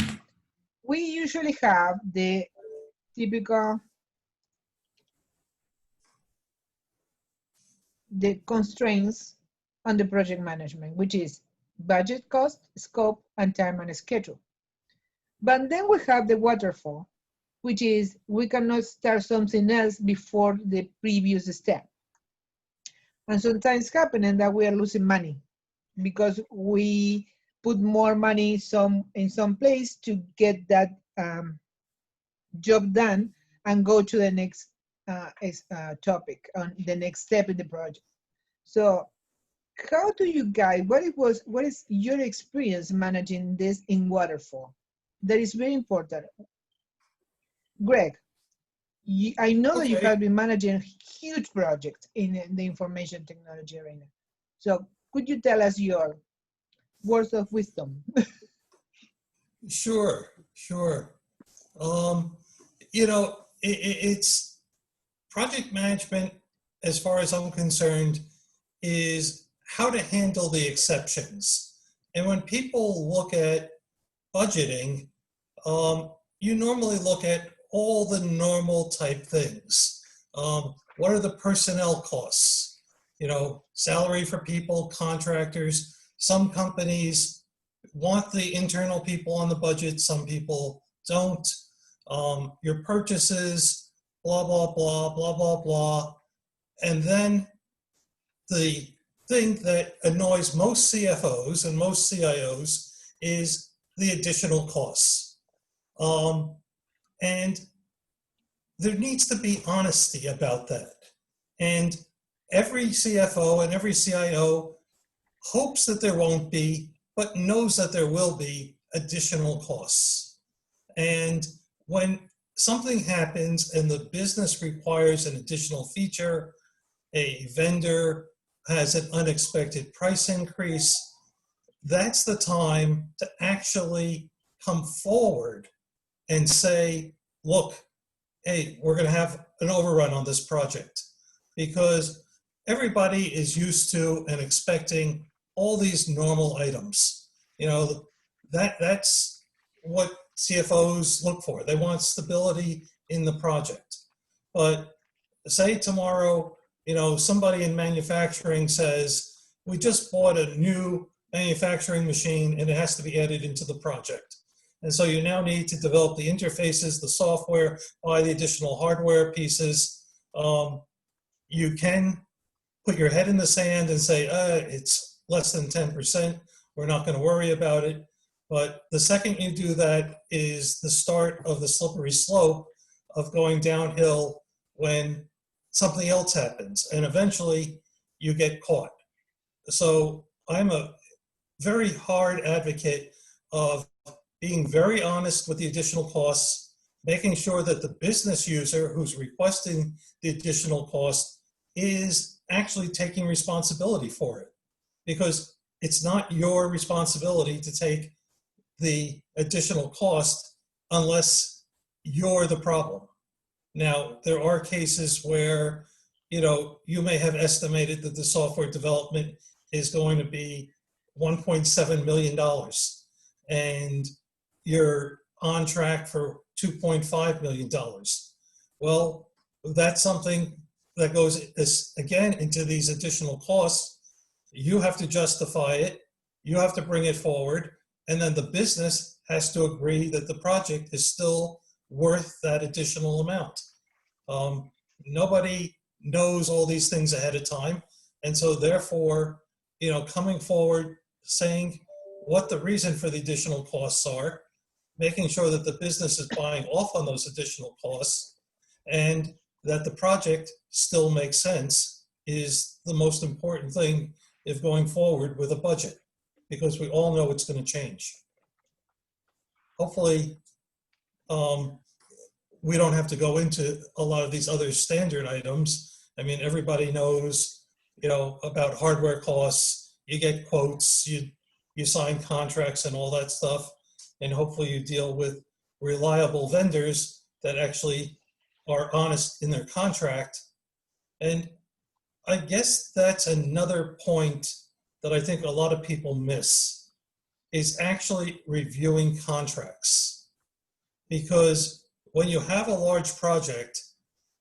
We usually have the typical constraints on the project management, which is budget, cost, scope, and time and schedule. But then we have the waterfall, which is we cannot start something else before the previous step. And sometimes happening that we are losing money because we put more money in some place to get that job done and go to the next topic on the next step in the project. So how do you guide, what is your experience managing this in waterfall? That is very important. Greg, I know that you have been managing huge projects in the information technology arena. So could you tell us your words of wisdom? Sure. You know, it's project management, as far as I'm concerned, is how to handle the exceptions. And when people look at budgeting, you normally look at all the normal type things. What are the personnel costs? You know, salary for people, contractors. Some companies want the internal people on the budget, some people don't. Your purchases, blah, blah, blah, blah, blah, blah. And then the thing that annoys most CFOs and most CIOs is the additional costs. And there needs to be honesty about that. And every CFO and every CIO hopes that there won't be, but knows that there will be additional costs. And when something happens and the business requires an additional feature, a vendor has an unexpected price increase, that's the time to actually come forward and say, look, hey, we're going to have an overrun on this project, because everybody is used to and expecting all these normal items. You know, that's what CFOs look for. They want stability in the project. But say tomorrow, you know, somebody in manufacturing says, we just bought a new manufacturing machine and it has to be added into the project. And so you now need to develop the interfaces, the software, buy the additional hardware pieces. You can put your head in the sand and say, it's less than 10%. We're not going to worry about it. But the second you do that is the start of the slippery slope of going downhill when something else happens. And eventually you get caught. So I'm a very hard advocate of being very honest with the additional costs, making sure that the business user who's requesting the additional cost is actually taking responsibility for it. Because it's not your responsibility to take the additional cost unless you're the problem. Now, there are cases where, you know, you may have estimated that the software development is going to be $1.7 million and you're on track for $2.5 million. Well, that's something that goes, again, into these additional costs. You have to justify it, you have to bring it forward, and then the business has to agree that the project is still worth that additional amount. Nobody knows all these things ahead of time, and so therefore, you know, coming forward, saying what the reason for the additional costs are, making sure that the business is buying off on those additional costs, and that the project still makes sense is the most important thing if going forward with a budget, because we all know it's going to change. Hopefully, we don't have to go into a lot of these other standard items. I mean, everybody knows, you know, about hardware costs. You get quotes, you sign contracts and all that stuff, and hopefully you deal with reliable vendors that actually are honest in their contract. And I guess that's another point that I think a lot of people miss, is actually reviewing contracts. Because when you have a large project,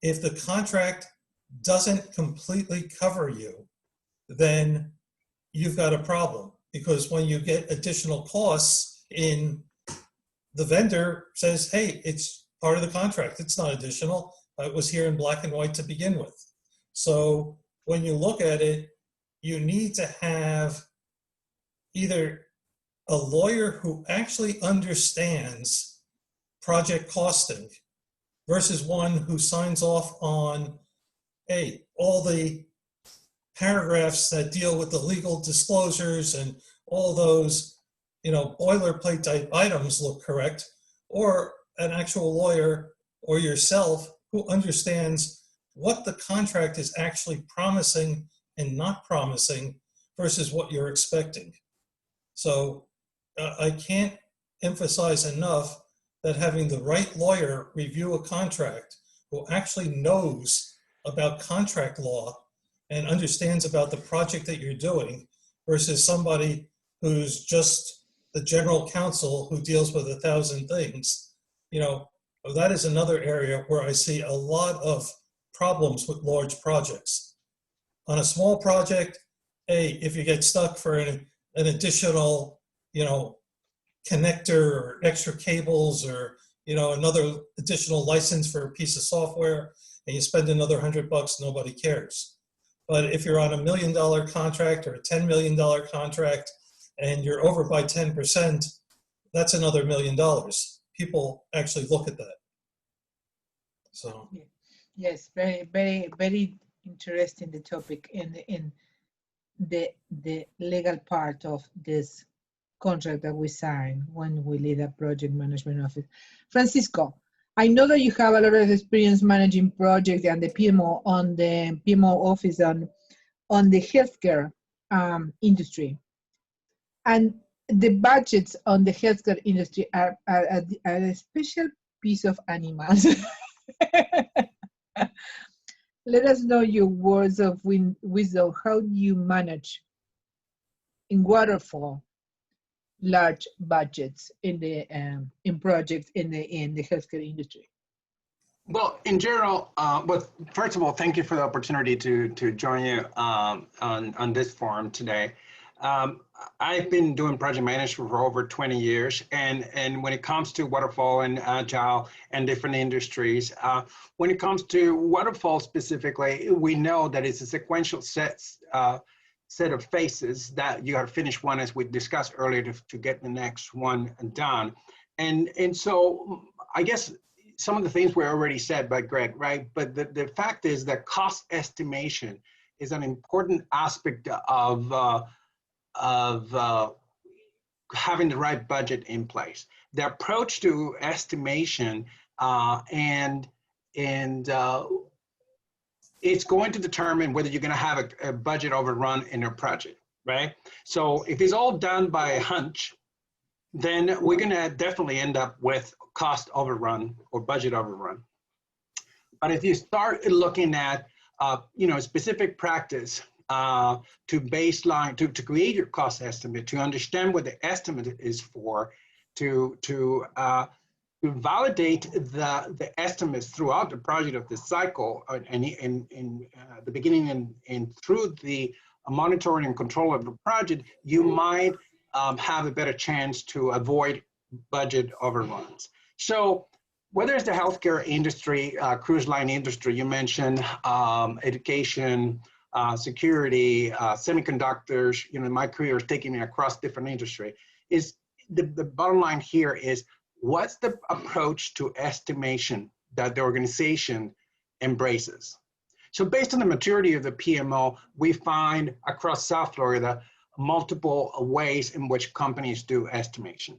if the contract doesn't completely cover you, then you've got a problem. Because when you get additional costs in, the vendor says, hey, it's part of the contract, it's not additional, it was here in black and white to begin with. So when you look at it, you need to have either a lawyer who actually understands project costing versus one who signs off on, hey, all the paragraphs that deal with the legal disclosures and all those, boilerplate type items look correct, or an actual lawyer or yourself who understands what the contract is actually promising and not promising versus what you're expecting. So I can't emphasize enough that having the right lawyer review a contract who actually knows about contract law and understands about the project that you're doing versus somebody who's just the general counsel who deals with 1,000 things, that is another area where I see a lot of problems with large projects. On a small project, hey, if you get stuck for an additional, connector or extra cables or, another additional license for a piece of software and you spend another $100, nobody cares. But if you're on $1 million contract or a $10 million contract and you're over by 10%, that's another $1 million. People actually look at that. So. Yes, very, very, very interesting the topic in the legal part of this contract that we sign when we lead a project management office. Francisco, I know that you have a lot of experience managing projects and the PMO on the PMO office on the healthcare industry. And the budgets on the healthcare industry are a special piece of animals. Let us know your words of wisdom. How do you manage in waterfall large budgets in the in projects in the healthcare industry? Well, in general, first of all, thank you for the opportunity to join you on this forum today. I've been doing project management for over 20 years, and when it comes to waterfall and agile and different industries, when it comes to waterfall specifically, we know that it's a sequential set of phases that you got to finish one, as we discussed earlier, to get the next one done. And so I guess some of the things were already said by Greg, right? But the fact is that cost estimation is an important aspect of having the right budget in place. The approach to estimation it's going to determine whether you're going to have a budget overrun in your project, right? So if it's all done by hunch, then we're going to definitely end up with cost overrun or budget overrun. But if you start looking at specific practice to baseline, to create your cost estimate, to understand what the estimate is for, to validate the estimates throughout the project of the cycle, and in the beginning and through the monitoring and control of the project, you might have a better chance to avoid budget overruns. So whether it's the healthcare industry, cruise line industry, you mentioned education, security, semiconductors, my career is taking me across different industry, is the bottom line here is, what's the approach to estimation that the organization embraces? So based on the maturity of the PMO, we find across South Florida multiple ways in which companies do estimation.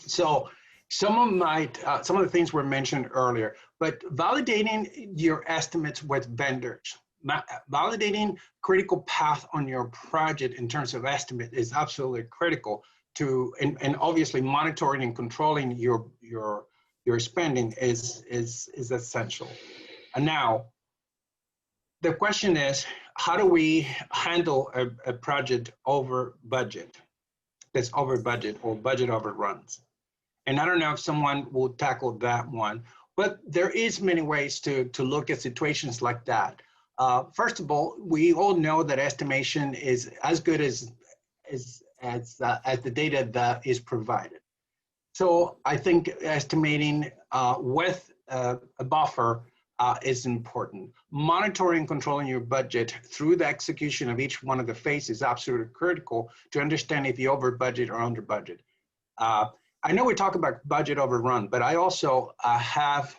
So some of the things were mentioned earlier, but validating your estimates with vendors, validating critical path on your project in terms of estimate is absolutely critical to, and obviously monitoring and controlling your spending is essential. And now, the question is, how do we handle a project over budget, that's over budget or budget overruns? And I don't know if someone will tackle that one, but there is many ways to look at situations like that. First of all, we all know that estimation is as good as the data that is provided. So I think estimating with a buffer is important. Monitoring and controlling your budget through the execution of each one of the phases is absolutely critical to understand if you over budget or under budget. I know we talk about budget overrun, but I also have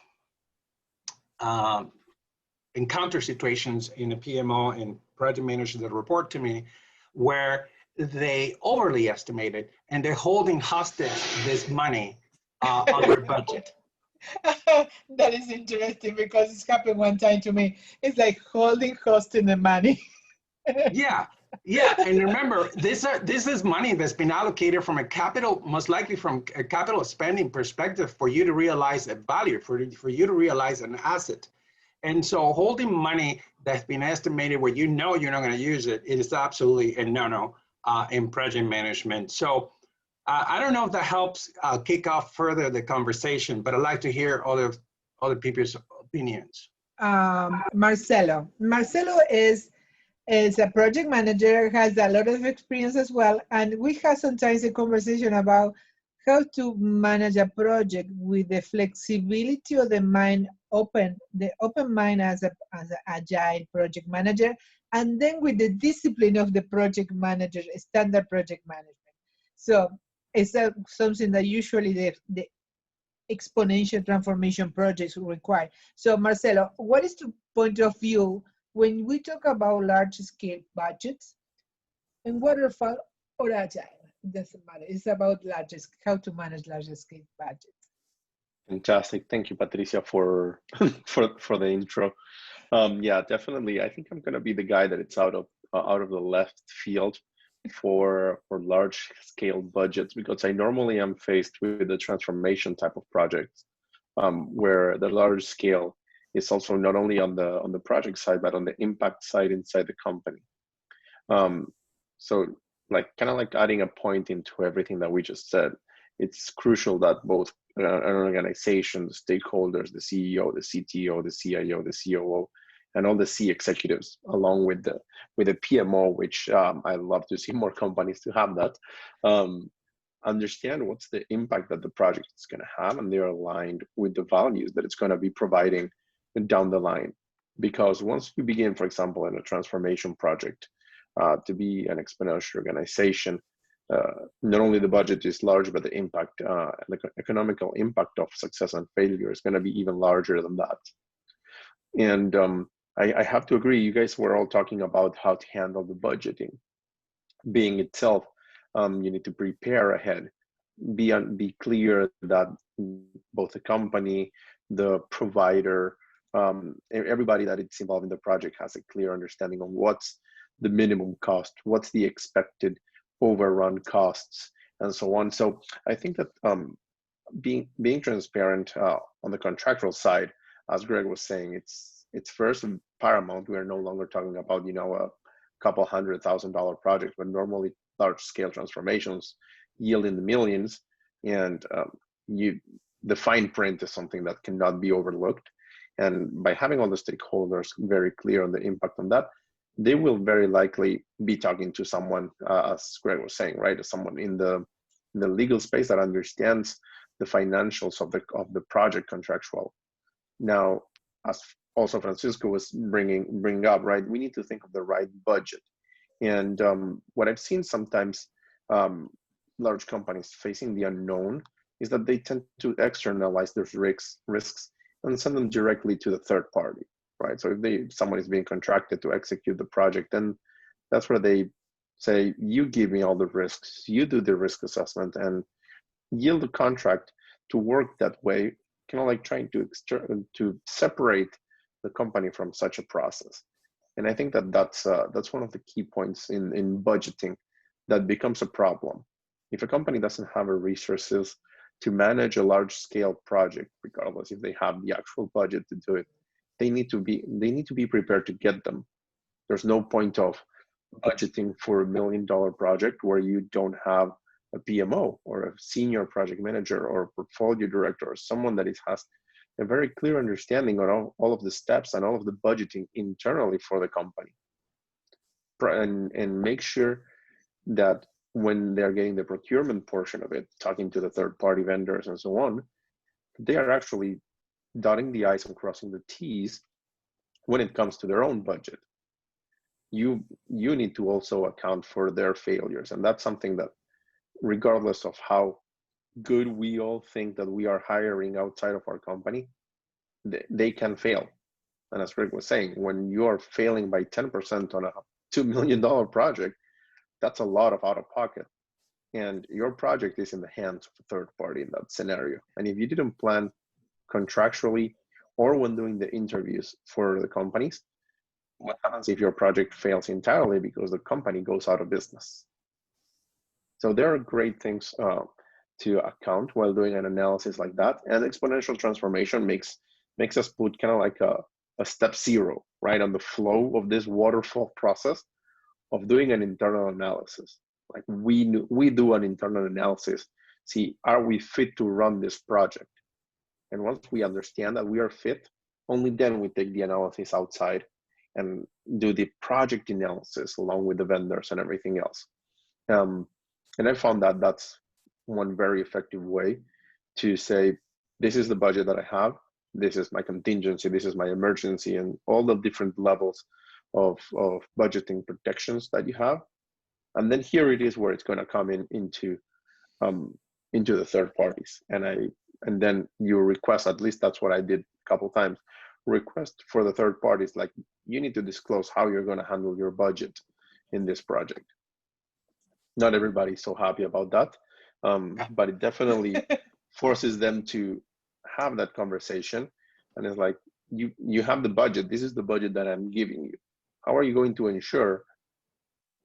encounter situations in the PMO and project managers that report to me where they overly estimated and they're holding hostage this money under budget. That is interesting because it's happened one time to me. It's like hosting the money. Yeah, yeah, and remember, this is money that's been allocated from a capital, most likely from a capital spending perspective, for you to realize a value, for you to realize an asset. And so holding money that's been estimated where you know you're not going to use it, it is absolutely a no-no in project management. So I don't know if that helps kick off further the conversation, but I'd like to hear other people's opinions. Marcelo is a project manager, has a lot of experience as well, and we have sometimes a conversation about how to manage a project with the flexibility of the mind open, the open mind as an agile project manager, and then with the discipline of the project manager, standard project management. So it's something that usually the exponential transformation projects require. So Marcelo, what is the point of view when we talk about large scale budgets and waterfall or agile? It doesn't matter. It's about how to manage large scale budgets. Fantastic. Thank you, Patricia, for for the intro. Yeah, definitely. I think I'm going to be the guy that it's out of the left field for large scale budgets, because I normally am faced with the transformation type of projects, where the large scale is also not only on the project side, but on the impact side inside the company. So like kind of like adding a point into everything that we just said, it's crucial that both an organization, the stakeholders, the CEO, the CTO, the CIO, the COO, and all the C executives, along with the PMO, which I love to see more companies to have that, understand what's the impact that the project is going to have, and they're aligned with the values that it's going to be providing down the line. Because once you begin, for example, in a transformation project, to be an exponential organization, not only the budget is large, but the impact, the economical impact of success and failure is going to be even larger than that. And I have to agree, you guys were all talking about how to handle the budgeting. Being itself, you need to prepare ahead, be clear that both the company, the provider, everybody that it's involved in the project has a clear understanding of what's the minimum cost, what's the expected overrun costs, and so on. So I think that being transparent on the contractual side, as Greg was saying, it's first and paramount. We are no longer talking about a couple $100,000 project, but normally large scale transformations yield in the millions, and the fine print is something that cannot be overlooked. And by having all the stakeholders very clear on the impact on that, they will very likely be talking to someone, as Greg was saying, right? Someone in the legal space that understands the financials of the project contractual. Now, as also Francisco was bringing up, right? We need to think of the right budget. And what I've seen sometimes, large companies facing the unknown is that they tend to externalize their risks and send them directly to the third party, right? So if someone is being contracted to execute the project, then that's where they say, you give me all the risks, you do the risk assessment, and yield the contract to work that way, kind of like trying to separate the company from such a process. And I think that that's one of the key points in budgeting that becomes a problem. If a company doesn't have the resources to manage a large scale project, regardless if they have the actual budget to do it, they need to be prepared to get them. There's no point of budgeting for $1 million project where you don't have a PMO or a senior project manager or a portfolio director or someone that has a very clear understanding on all of the steps and all of the budgeting internally for the company. And make sure that when they're getting the procurement portion of it, talking to the third-party vendors and so on, they are actually dotting the I's and crossing the T's when it comes to their own budget. You need to also account for their failures. And that's something that, regardless of how good we all think that we are hiring outside of our company, they can fail. And as Rick was saying, when you are failing by 10% on a $2 million project, that's a lot of out of pocket. And your project is in the hands of a third party in that scenario. And if you didn't plan contractually or when doing the interviews for the companies, what happens if your project fails entirely because the company goes out of business? So there are great things to account while doing an analysis like that. And exponential transformation makes us put kind of like a step zero, right, on the flow of this waterfall process of doing an internal analysis. Like we do an internal analysis, see, are we fit to run this project? And once we understand that we are fit, only then we take the analysis outside and do the project analysis along with the vendors and everything else. And I found that that's one very effective way to say, this is the budget that I have, this is my contingency, this is my emergency, and all the different levels of budgeting protections that you have. And then here it is where it's going to come into the third parties. And then you request, at least that's what I did a couple of times, request for the third parties, like, you need to disclose how you're going to handle your budget in this project. Not everybody's so happy about that, but it definitely forces them to have that conversation. And it's like, you have the budget, this is the budget that I'm giving you. How are you going to ensure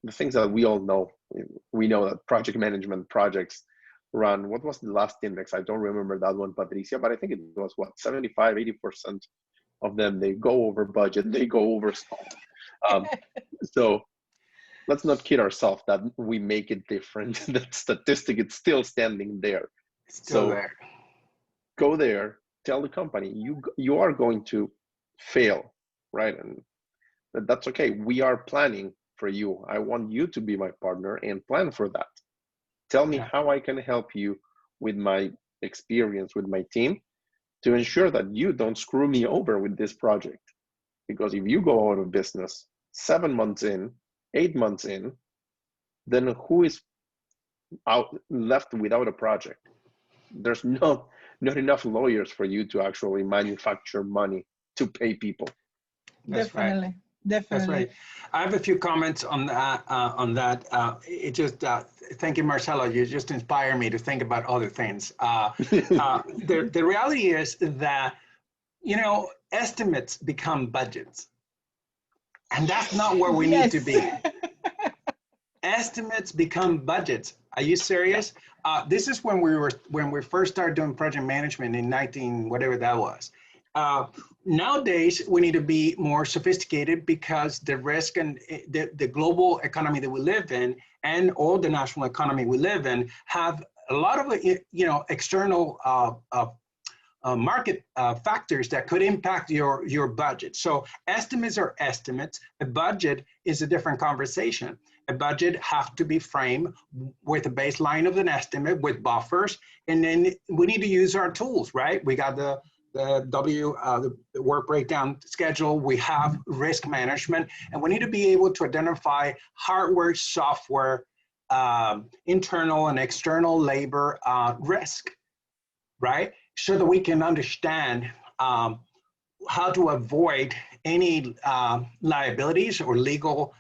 the things that we all know? We know that project management projects run, what was the last index? I don't remember that one, Patricia, but I think it was what, 75, 80% of them, they go over budget, they go over stuff. So let's not kid ourselves that we make it different. That statistic is still standing there. Still there. Go there, tell the company, you are going to fail, right? And that's okay. We are planning for you. I want you to be my partner and plan for that. Tell me how I can help you with my experience with my team to ensure that you don't screw me over with this project. Because if you go out of business 7 months in, 8 months in, then who is left without a project? There's not enough lawyers for you to actually manufacture money to pay people. That's Definitely. right. Definitely. That's right. I have a few comments on that. It just, thank you, Marcelo. You just inspire me to think about other things. The reality is that, estimates become budgets. And that's not where we need to be. Estimates become budgets. Are you serious? This is when we first started doing project management in 19, whatever that was. Nowadays, we need to be more sophisticated because the risk and the global economy that we live in and all the national economy we live in have a lot of, external market factors that could impact your budget. So estimates are estimates. A budget is a different conversation. A budget has to be framed with a baseline of an estimate with buffers, and then we need to use our tools, right? We got the work breakdown schedule, we have risk management, and we need to be able to identify hardware, software, internal and external labor risk, right? So that we can understand how to avoid any liabilities or legal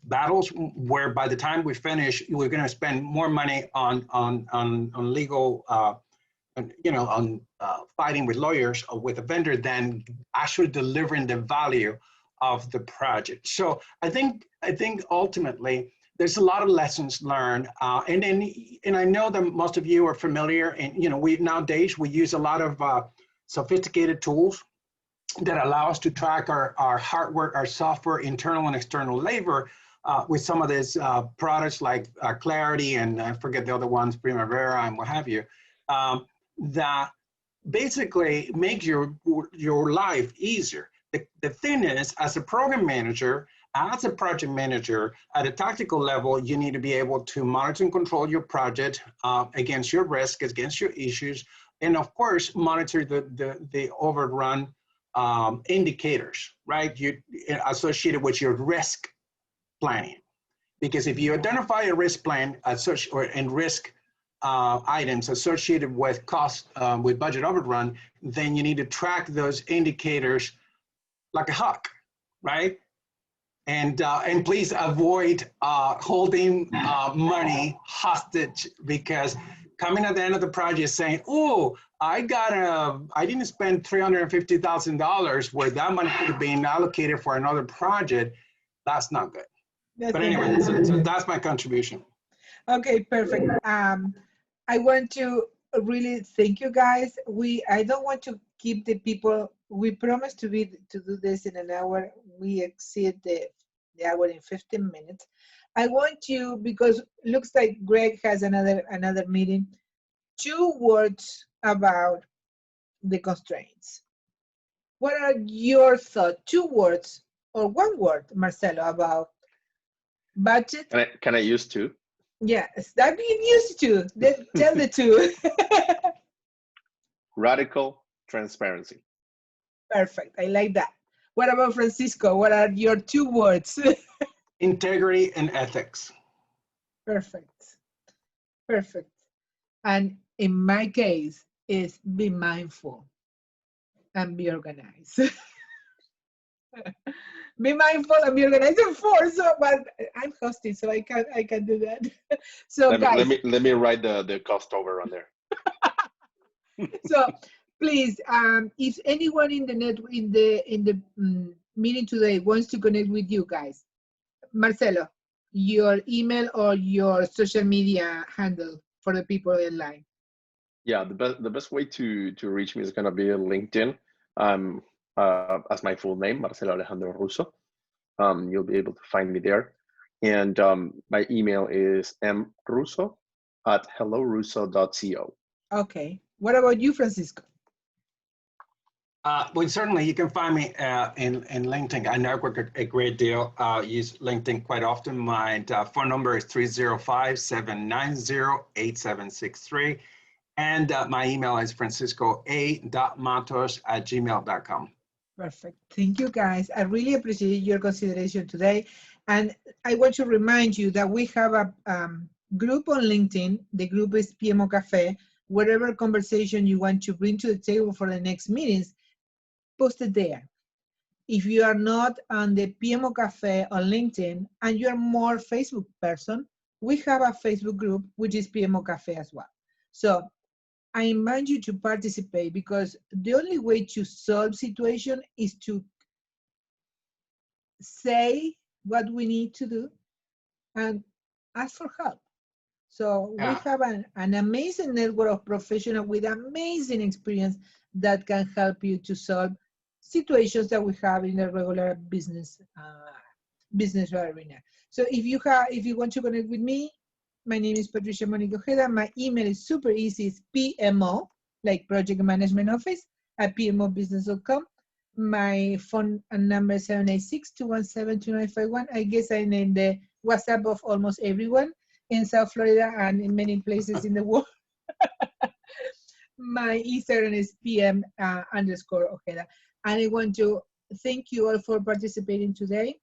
battles where by the time we finish, we're going to spend more money on legal on fighting with lawyers or with a vendor than actually delivering the value of the project. So I think ultimately there's a lot of lessons learned, and I know that most of you are familiar, and nowadays we use a lot of sophisticated tools that allow us to track our hardware, our software, internal and external labor with some of these products like Clarity and I forget the other ones, Primavera and what have you. That basically make your life easier. The thing is, as a program manager, as a project manager, at a tactical level, you need to be able to monitor and control your project against your risk, against your issues, and of course, monitor the overrun indicators, right? You associated with your risk planning. Because if you identify a risk plan and risk items associated with cost, with budget overrun, then you need to track those indicators like a hawk, right? And please avoid holding money hostage, because coming at the end of the project saying, oh, I didn't spend $350,000 where that money could have been allocated for another project, that's not good. But anyway, so that's my contribution. Okay, perfect. I want to really thank you guys. I don't want to keep the people. We promised to do this in an hour. We exceed the hour in 15 minutes. I want you, because looks like Greg has another meeting. 2 words about the constraints. What are your thoughts? 2 words or 1 word, Marcelo, about budget? Can I use 2? Yes, that being used to. Tell the 2. Radical transparency. Perfect. I like that. What about Francisco? What are your 2 words? Integrity and ethics. Perfect. Perfect. And in my case, is be mindful and be organized. Be mindful and be organized. But I'm hosting, so I can do that. So let me write the cost over on there. So please, if anyone in the meeting today wants to connect with you guys, Marcelo, your email or your social media handle for the people in line. Yeah, the best way to reach me is gonna be LinkedIn. As my full name, Marcelo Alejandro Russo. You'll be able to find me there. And my email is mrusso@hellorusso.co. Okay. What about you, Francisco? Well, certainly you can find me in LinkedIn. I network a great deal. Use LinkedIn quite often. My phone number is 305-790-8763. And my email is franciscoa.matos@gmail.com. Perfect. Thank you, guys. I really appreciate your consideration today. And I want to remind you that we have a group on LinkedIn. The group is PMO-Cafe. Whatever conversation you want to bring to the table for the next meetings, post it there. If you are not on the PMO-Cafe on LinkedIn and you're more Facebook person, we have a Facebook group, which is PMO-Cafe as well. So I invite you to participate, because the only way to solve situation is to say what we need to do and ask for help. So we have an amazing network of professionals with amazing experience that can help you to solve situations that we have in the regular business arena. So if you want to connect with me, my name is Patricia Monica Ojeda. My email is super easy. It's PMO, like Project Management Office, @pmobusiness.com. My phone number is 786-217-2951. I guess I'm in the WhatsApp of almost everyone in South Florida and in many places in the world. My Instagram is PM_Ojeda. And I want to thank you all for participating today.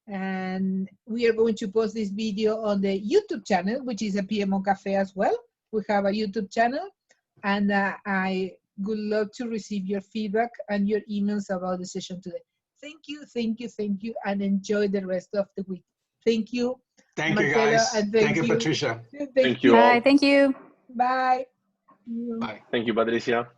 And we are going to post this video on the YouTube channel, which is a PMO-Cafe as well. We have a YouTube channel, and I would love to receive your feedback and your emails about the session today. Thank you, and enjoy the rest of the week. Thank you. Thank Marcelo, you, guys. and thank you, Patricia. Thank you all. Bye. Thank you. Bye. Bye. Thank you, Patricia.